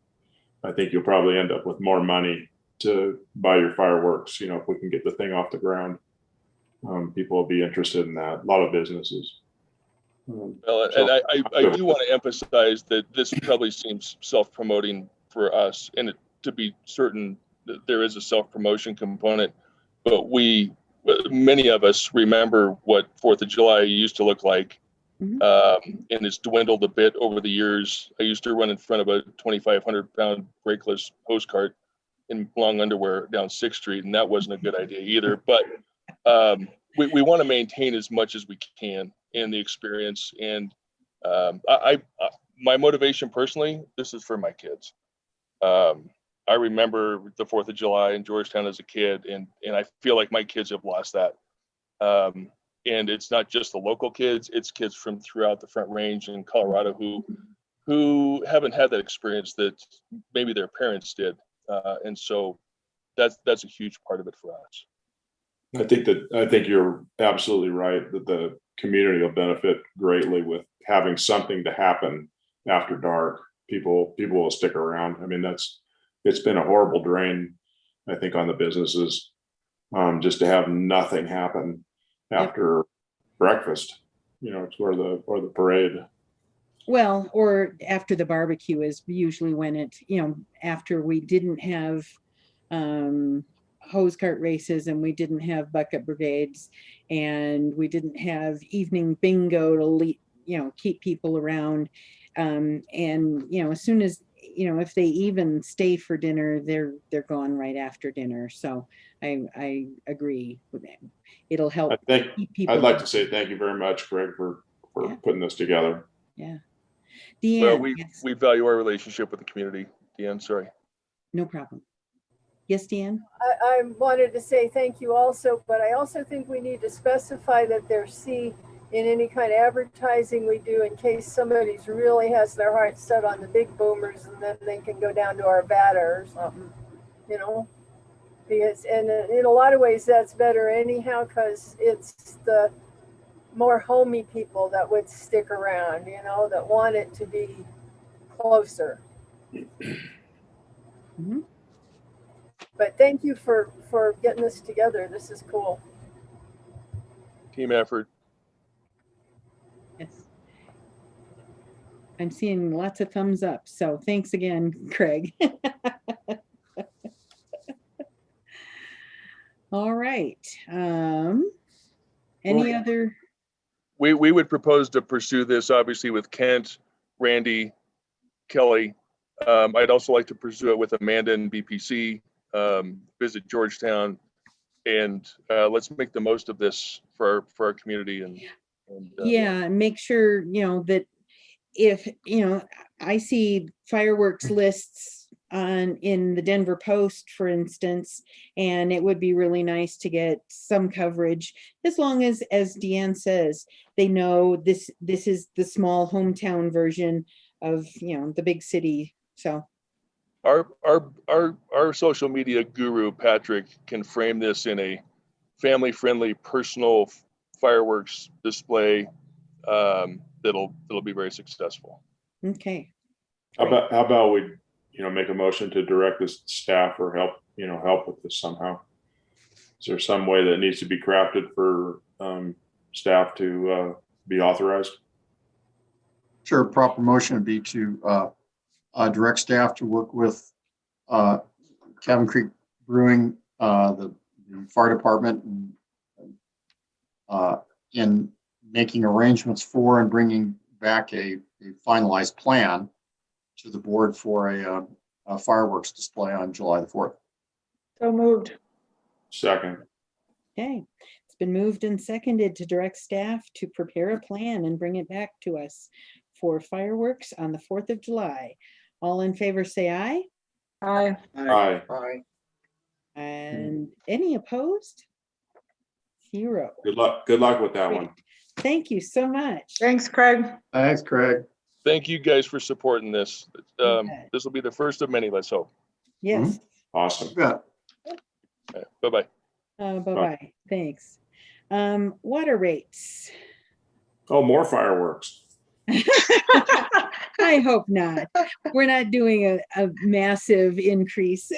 I think you'll probably end up with more money to buy your fireworks. If we can get the thing off the ground, people will be interested in that. A lot of businesses. Well, and I do want to emphasize that this probably seems self-promoting for us, and to be certain that there is a self-promotion component, but many of us remember what 4th of July used to look like. And it's dwindled a bit over the years. I used to run in front of a 2,500-pound brakeless hose cart in long underwear down 6th Street, and that wasn't a good idea either. But we want to maintain as much as we can in the experience. And my motivation personally, this is for my kids. I remember the 4th of July in Georgetown as a kid, and I feel like my kids have lost that. And it's not just the local kids, it's kids from throughout the Front Range in Colorado who haven't had that experience that maybe their parents did. And so that's a huge part of it for us. I think you're absolutely right that the community will benefit greatly with having something to happen after dark. People will stick around. I mean, it's been a horrible drain, I think, on the businesses, just to have nothing happen after breakfast, or the parade. Well, or after the barbecue is usually when it, after we didn't have hose cart races, and we didn't have bucket brigades, and we didn't have evening bingo to keep people around. And as soon as if they even stay for dinner, they're gone right after dinner. So I agree with that. It'll help. Keep people. I'd like to say thank you very much, Greg, for putting this together. Yeah. Deanne, well, we value our relationship with the community. Deanne, sorry. No problem. Yes, Deanne? I wanted to say thank you also, but I also think we need to specify that they're C in any kind of advertising we do, in case somebody's really has their heart set on the big boomers, and then they can go down to Arvada or something, because, and in a lot of ways that's better anyhow, because it's the more homey people that would stick around, that want it to be closer. But thank you for getting this together. This is cool. Team effort. Yes. I'm seeing lots of thumbs up, so thanks again, Craig. All right. Any other? We would propose to pursue this obviously with Kent, Randy, Kelly. I'd also like to pursue it with Amanda and BPC, visit Georgetown, and let's make the most of this for our community. And Yeah, make sure, that if, I see fireworks lists in the Denver Post, for instance, and it would be really nice to get some coverage, as long as Deanne says, they know this is the small hometown version of, the big city. So our social media guru Patrick can frame this in a family-friendly, personal fireworks display that'll be very successful. okay. How about we, make a motion to direct this staff or help with this somehow? Is there some way that needs to be crafted for staff to be authorized? Sure, proper motion would be to direct staff to work with Cabin Creek Brewing, the fire department, in making arrangements for and bringing back a finalized plan to the board for a fireworks display on July the 4th. So moved. Second. Okay, it's been moved and seconded to direct staff to prepare a plan and bring it back to us for fireworks on the 4th of July. All in favor, say aye. Aye. Aye. Aye. And any opposed? 0. Good luck with that Great. one. Thank you so much. Thanks, Craig. Thanks, Craig. Thank you guys for supporting this. bet. This will be the first of many, let's hope. Yes. Awesome. Yeah. Bye-bye. Bye-bye. Thanks. Water rates. Oh, more fireworks. I hope not. We're not doing a massive increase.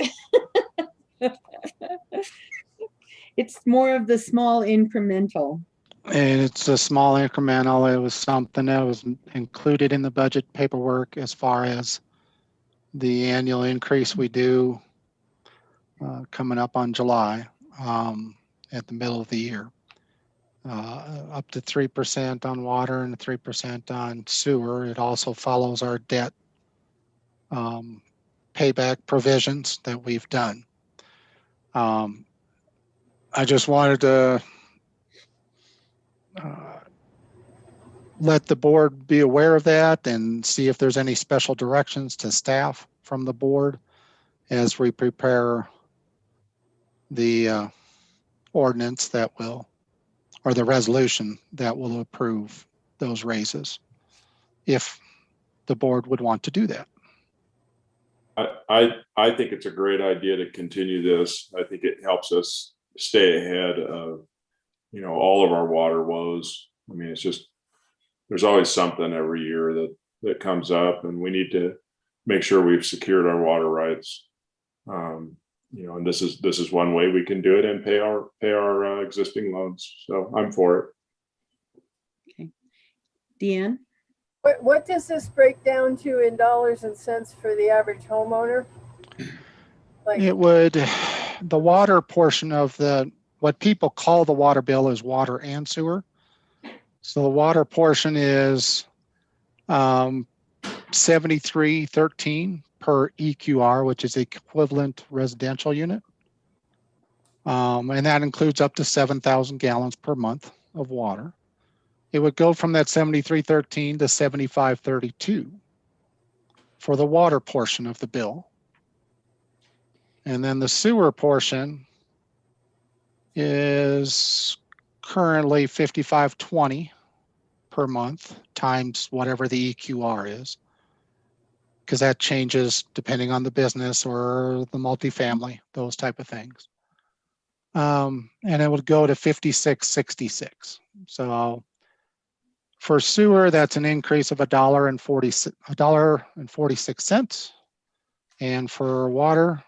It's more of the small incremental. And it's a small incremental. It was something that was included in the budget paperwork as far as the annual increase we do coming up on July at the middle of the year. Up to 3% on water and 3% on sewer. It also follows our debt payback provisions that we've done. I just wanted to let the board be aware of that and see if there's any special directions to staff from the board as we prepare the ordinance that will, or the resolution that will approve those raises, if the board would want to do that. I think it's a great idea to continue this. I think it helps us stay ahead of, all of our water woes. I mean, it's just, there's always something every year that comes up, and we need to make sure we've secured our water rights. And this is one way we can do it and pay our existing loans. So I'm for it. Okay. Deanne? What does this break down to in dollars and cents for the average homeowner? It would, the water portion of what people call the water bill is water and sewer. So the water portion is $73.13 per EQR, which is equivalent residential unit. And that includes up to 7,000 gallons per month of water. It would go from that $73.13 to $75.32 for the water portion of the bill. And then the sewer portion is currently $55.20 per month times whatever the EQR is, because that changes depending on the business or the multifamily, those type of things. And it would go to $56.66. So for sewer, that's an increase of $1.46. And for water,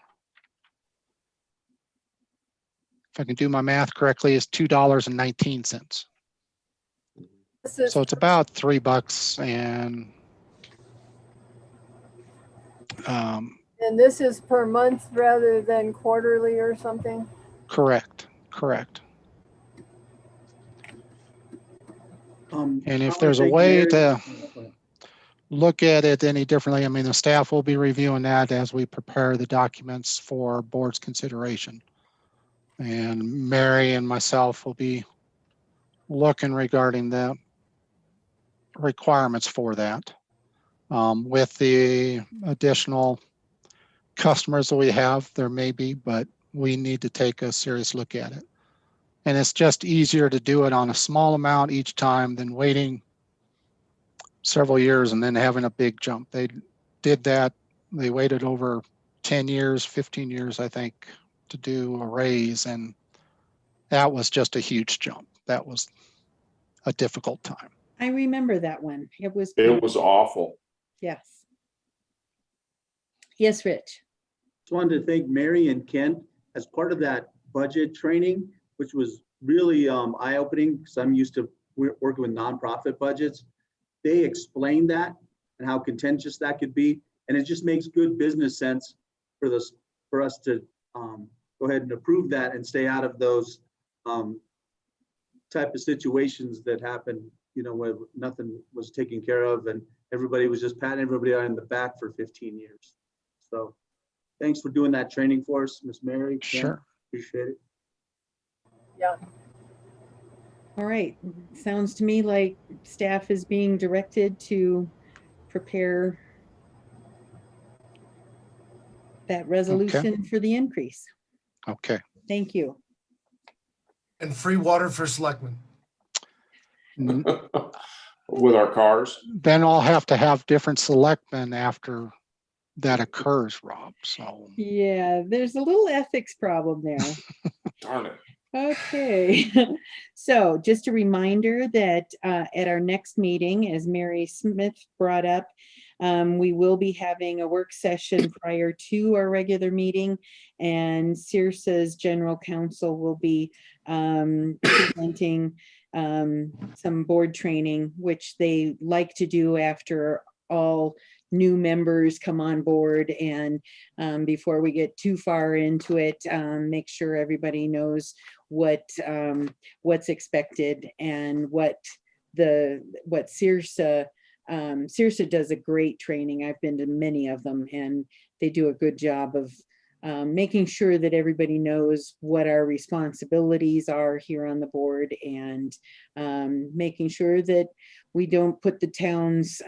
if I can do my math correctly, is $2.19. This is, So it's about $3 and and this is per month rather than quarterly or something? correct. And if there's a way to look at it any differently, I mean, the staff will be reviewing that as we prepare the documents for board's consideration. And Mary and myself will be looking regarding the requirements for that. With the additional customers that we have, there may be, but we need to take a serious look at it. And it's just easier to do it on a small amount each time than waiting several years and then having a big jump. They did that. They waited over 10 years, 15 years, I think, to do a raise. And that was just a huge jump. That was a difficult time. I remember that one. It was, It was awful. yes. Yes, Rich. Just wanted to thank Mary and Ken as part of that budget training, which was really eye-opening because I'm used to working with nonprofit budgets. They explained that and how contentious that could be. And it just makes good business sense for us to go ahead and approve that and stay out of those type of situations that happen, you know, where nothing was taken care of and everybody was just patting everybody on the back for 15 years. So thanks for doing that training for us, Miss Mary. Ken, Sure. appreciate it. Yeah. All right. Sounds to me like staff is being directed to prepare that resolution for the increase. Okay. Thank you. And free water for selectmen. With our cars. Then I'll have to have different selectmen after that occurs, Rob. So Yeah, there's a little ethics problem there. Darn it. Okay, so just a reminder that at our next meeting, as Mary Smith brought up, we will be having a work session prior to our regular meeting, and CIRSA's general counsel will be presenting some board training, which they like to do after all new members come on board, and before we get too far into it, make sure everybody knows what's expected and what CIRSA CIRSA does a great training. I've been to many of them, and they do a good job of making sure that everybody knows what our responsibilities are here on the board, and making sure that we don't put the town's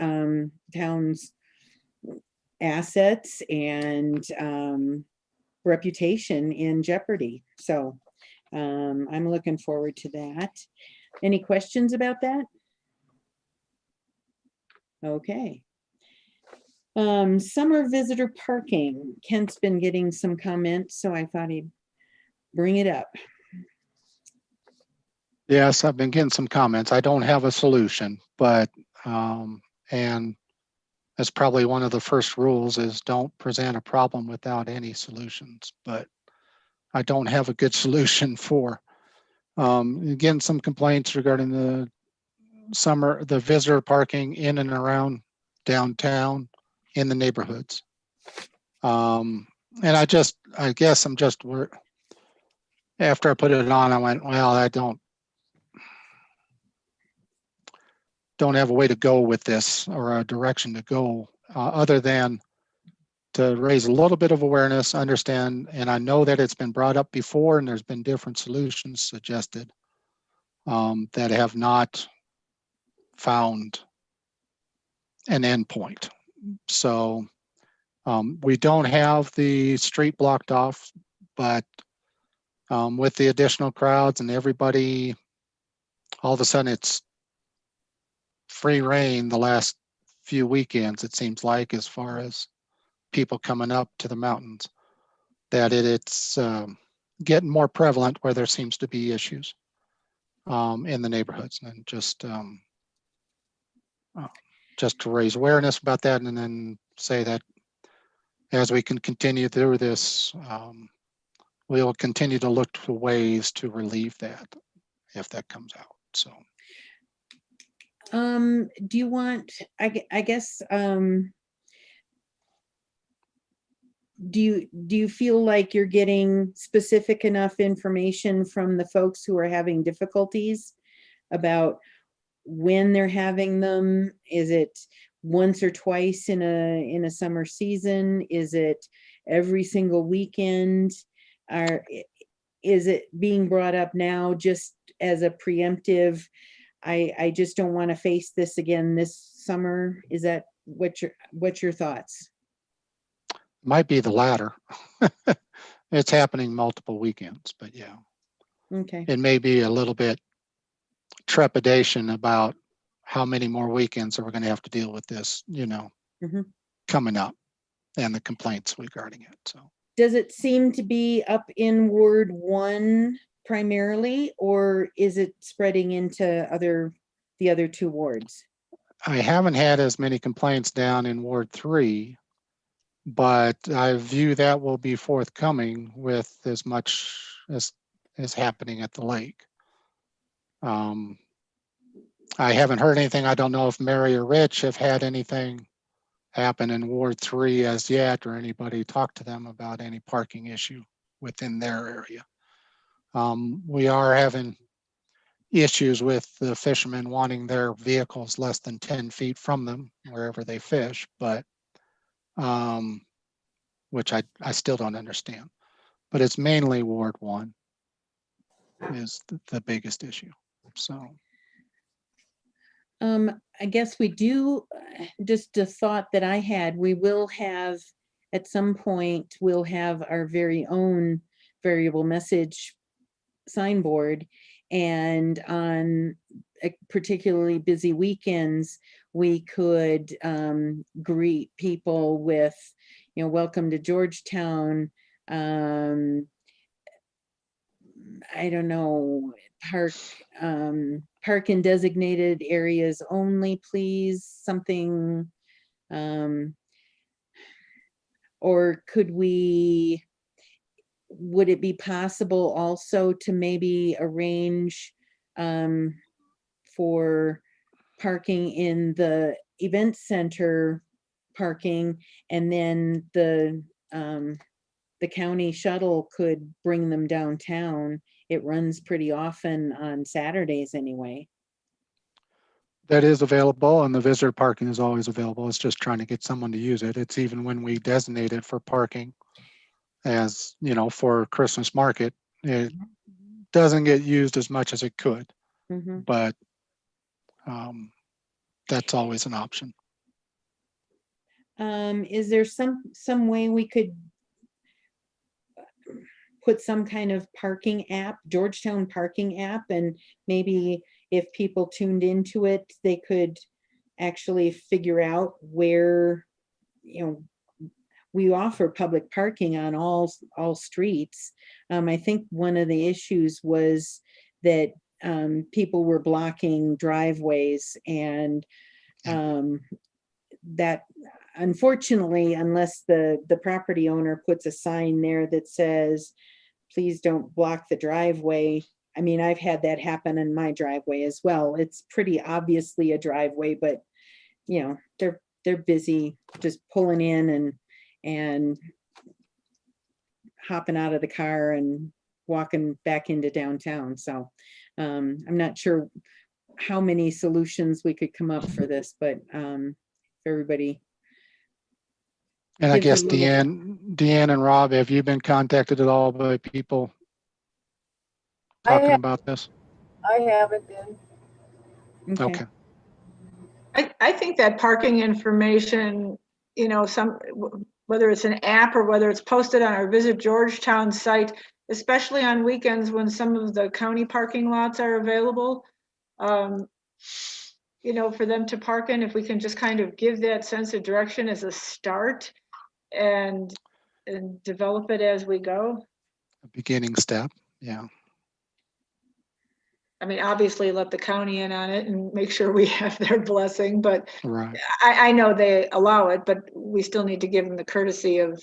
assets and reputation in jeopardy. So I'm looking forward to that. Any questions about that? Okay. Summer visitor parking. Kent's been getting some comments, so I thought he'd bring it up. yes, I've been getting some comments. I don't have a solution, but and that's probably one of the first rules is don't present a problem without any solutions. But I don't have a good solution for again, some complaints regarding the visitor parking in and around downtown in the neighborhoods. And I guess I'm just, after I put it on, I went, well, I don't have a way to go with this or a direction to go other than to raise a little bit of awareness, understand, and I know that it's been brought up before and there's been different solutions suggested that have not found an endpoint. So we don't have the street blocked off, but with the additional crowds and everybody, all of a sudden it's free reign the last few weekends, it seems like, as far as people coming up to the mountains, that it's getting more prevalent where there seems to be issues in the neighborhoods, and just to raise awareness about that, and then say that as we can continue through this, we will continue to look for ways to relieve that if that comes out. So Do you want, I guess, do you feel like you're getting specific enough information from the folks who are having difficulties about when they're having them? Is it once or twice in a summer season? Is it every single weekend? Or is it being brought up now just as a preemptive? I just don't want to face this again this summer. Is that what's your thoughts? Might be the latter. It's happening multiple weekends, but yeah, Okay. it may be a little bit trepidation about how many more weekends are we going to have to deal with this, Mhm. coming up, and the complaints regarding it. So Does it seem to be up in Ward 1 primarily, or is it spreading into the other two wards? I haven't had as many complaints down in Ward 3, but I view that will be forthcoming with as much as is happening at the lake. I haven't heard anything. I don't know if Mary or Rich have had anything happen in Ward 3 as yet, or anybody talked to them about any parking issue within their area. We are having issues with the fishermen wanting their vehicles less than 10 feet from them wherever they fish, but which I still don't understand. But it's mainly Ward 1 is the biggest issue. So I guess we do, just a thought that I had, we will have, at some point, we'll have our very own variable message signboard. And on particularly busy weekends, we could greet people with, welcome to Georgetown. I don't know, park in designated areas only, please, something. Or would it be possible also to maybe arrange for parking in the event center parking, and then the county shuttle could bring them downtown? It runs pretty often on Saturdays anyway. that is available, and the visitor parking is always available. It's just trying to get someone to use it. It's even when we designate it for parking as, for Christmas market, it doesn't get used as much as it could, Mhm. but that's always an option. Is there some way we could put some kind of parking app, Georgetown parking app, and maybe if people tuned into it, they could actually figure out where, we offer public parking on all streets. I think one of the issues was that people were blocking driveways, and that, unfortunately, unless the property owner puts a sign there that says, please don't block the driveway. I mean, I've had that happen in my driveway as well. It's pretty obviously a driveway, but they're busy just pulling in and hopping out of the car and walking back into downtown. So I'm not sure how many solutions we could come up for this, but everybody. And I gives a guess little- Deanne and Rob, have you been contacted at all by people talking about this? I haven't been. Okay. I think that parking information, whether it's an app or whether it's posted on our Visit Georgetown site, especially on weekends when some of the county parking lots are available, for them to park in, if we can just kind of give that sense of direction as a start and develop it as we go. A beginning step. Yeah. I mean, obviously let the county in on it and make sure we have their blessing, but Right. I know they allow it, but we still need to give them the courtesy of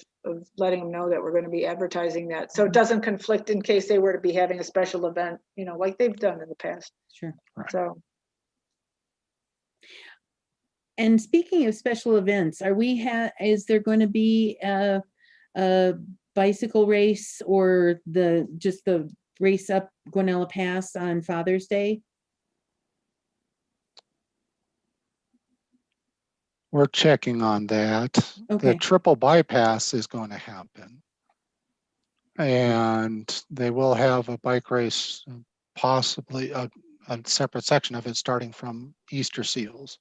letting them know that we're going to be advertising that. So it doesn't conflict in case they were to be having a special event, like they've done in the past. Sure. Right. So. And speaking of special events, is there going to be a bicycle race or just the race up Guanella Pass on Father's Day? We're checking on that. The Okay, triple bypass is going to happen. And they will have a bike race, possibly a separate section of it starting from Easter Seals,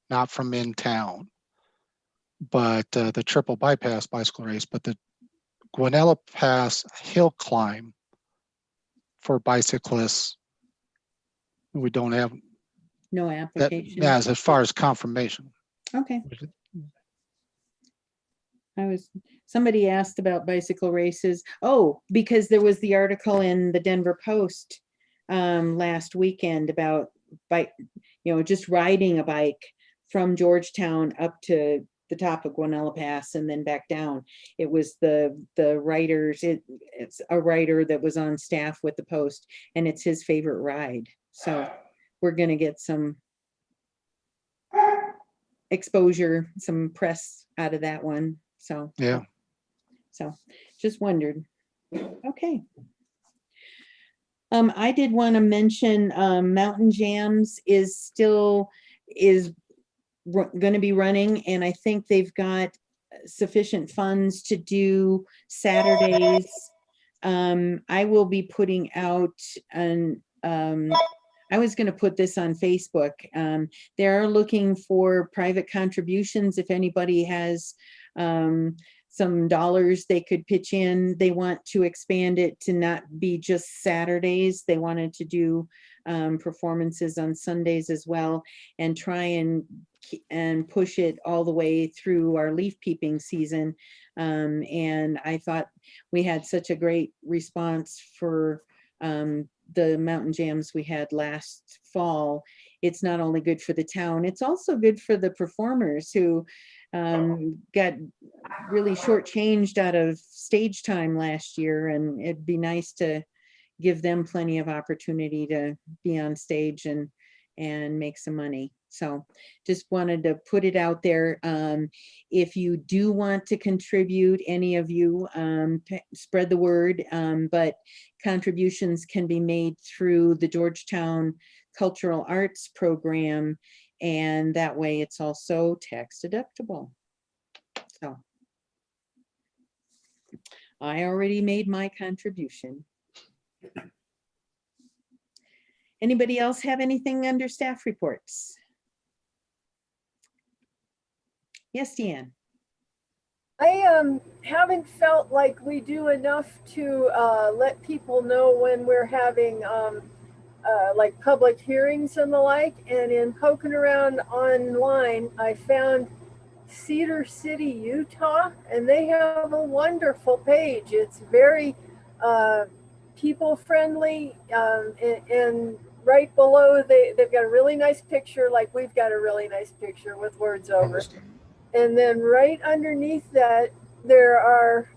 not from in town. But the triple bypass bicycle race, but the Guanella Pass hill climb for bicyclists, we don't have no that application. as far as confirmation. Okay. Somebody asked about bicycle races. Oh, because there was the article in the Denver Post last weekend about bike, just riding a bike from Georgetown up to the top of Guanella Pass and then back down. It was the writers, it's a writer that was on staff with the Post, and it's his favorite ride. So we're gonna get some exposure, some press out of that one. So yeah. So just wondered. Okay. I did want to mention Mountain Jams is going to be running, and I think they've got sufficient funds to do Saturdays. I will be putting out I was going to put this on Facebook. They're looking for private contributions. If anybody has some dollars they could pitch in. They want to expand it to not be just Saturdays. They wanted to do performances on Sundays as well, and try and push it all the way through our leaf peeping season. And I thought we had such a great response for the mountain jams we had last fall. It's not only good for the town, it's also good for the performers who got really shortchanged out of stage time last year, and it'd be nice to give them plenty of opportunity to be on stage and make some money. So just wanted to put it out there. If you do want to contribute, any of you, spread the word, but contributions can be made through the Georgetown Cultural Arts Program, and that way it's also tax deductible. So I already made my contribution. Anybody else have anything under staff reports? Yes, Deanne. I haven't felt like we do enough to let people know when we're having like public hearings and the like. And in poking around online, I found Cedar City, Utah, and they have a wonderful page. It's very people friendly, and right below they've got a really nice picture, like we've got a really nice picture with words over. And then right underneath that, there are,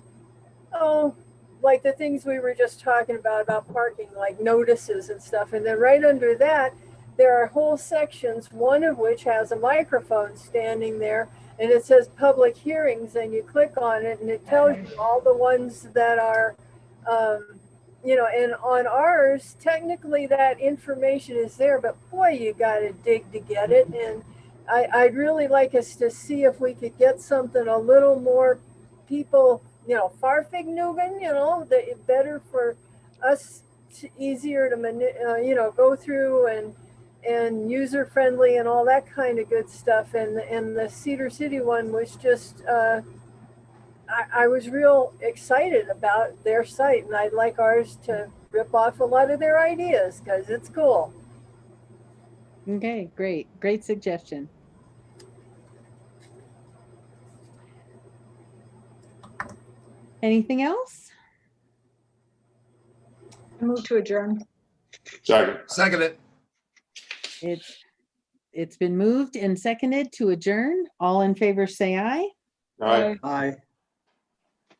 like the things we were just talking about parking, like notices and stuff. And then right under that, there are whole sections, one of which has a microphone standing there, and it says public hearings, and you click on it and it tells you all the ones that are, and on ours, technically that information is there, but boy, you got to dig to get it. And I'd really like us to see if we could get something a little more people, Farfignugan, that better for us, easier to, go through and user friendly and all that kind of good stuff. And the Cedar City one was just, I was real excited about their site, and I'd like ours to rip off a lot of their ideas because it's cool. Okay, great suggestion. Anything else? I move to adjourn. Second it. It's been moved and seconded to adjourn. All in favor, say aye. Aye. Aye.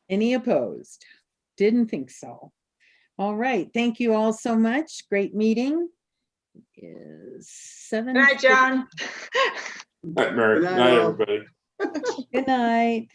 Any opposed? Didn't think so. All right, thank you all so much. Great meeting. Is 7. Good night, John. Night, Mary. Good night, Night, all. everybody. Good night.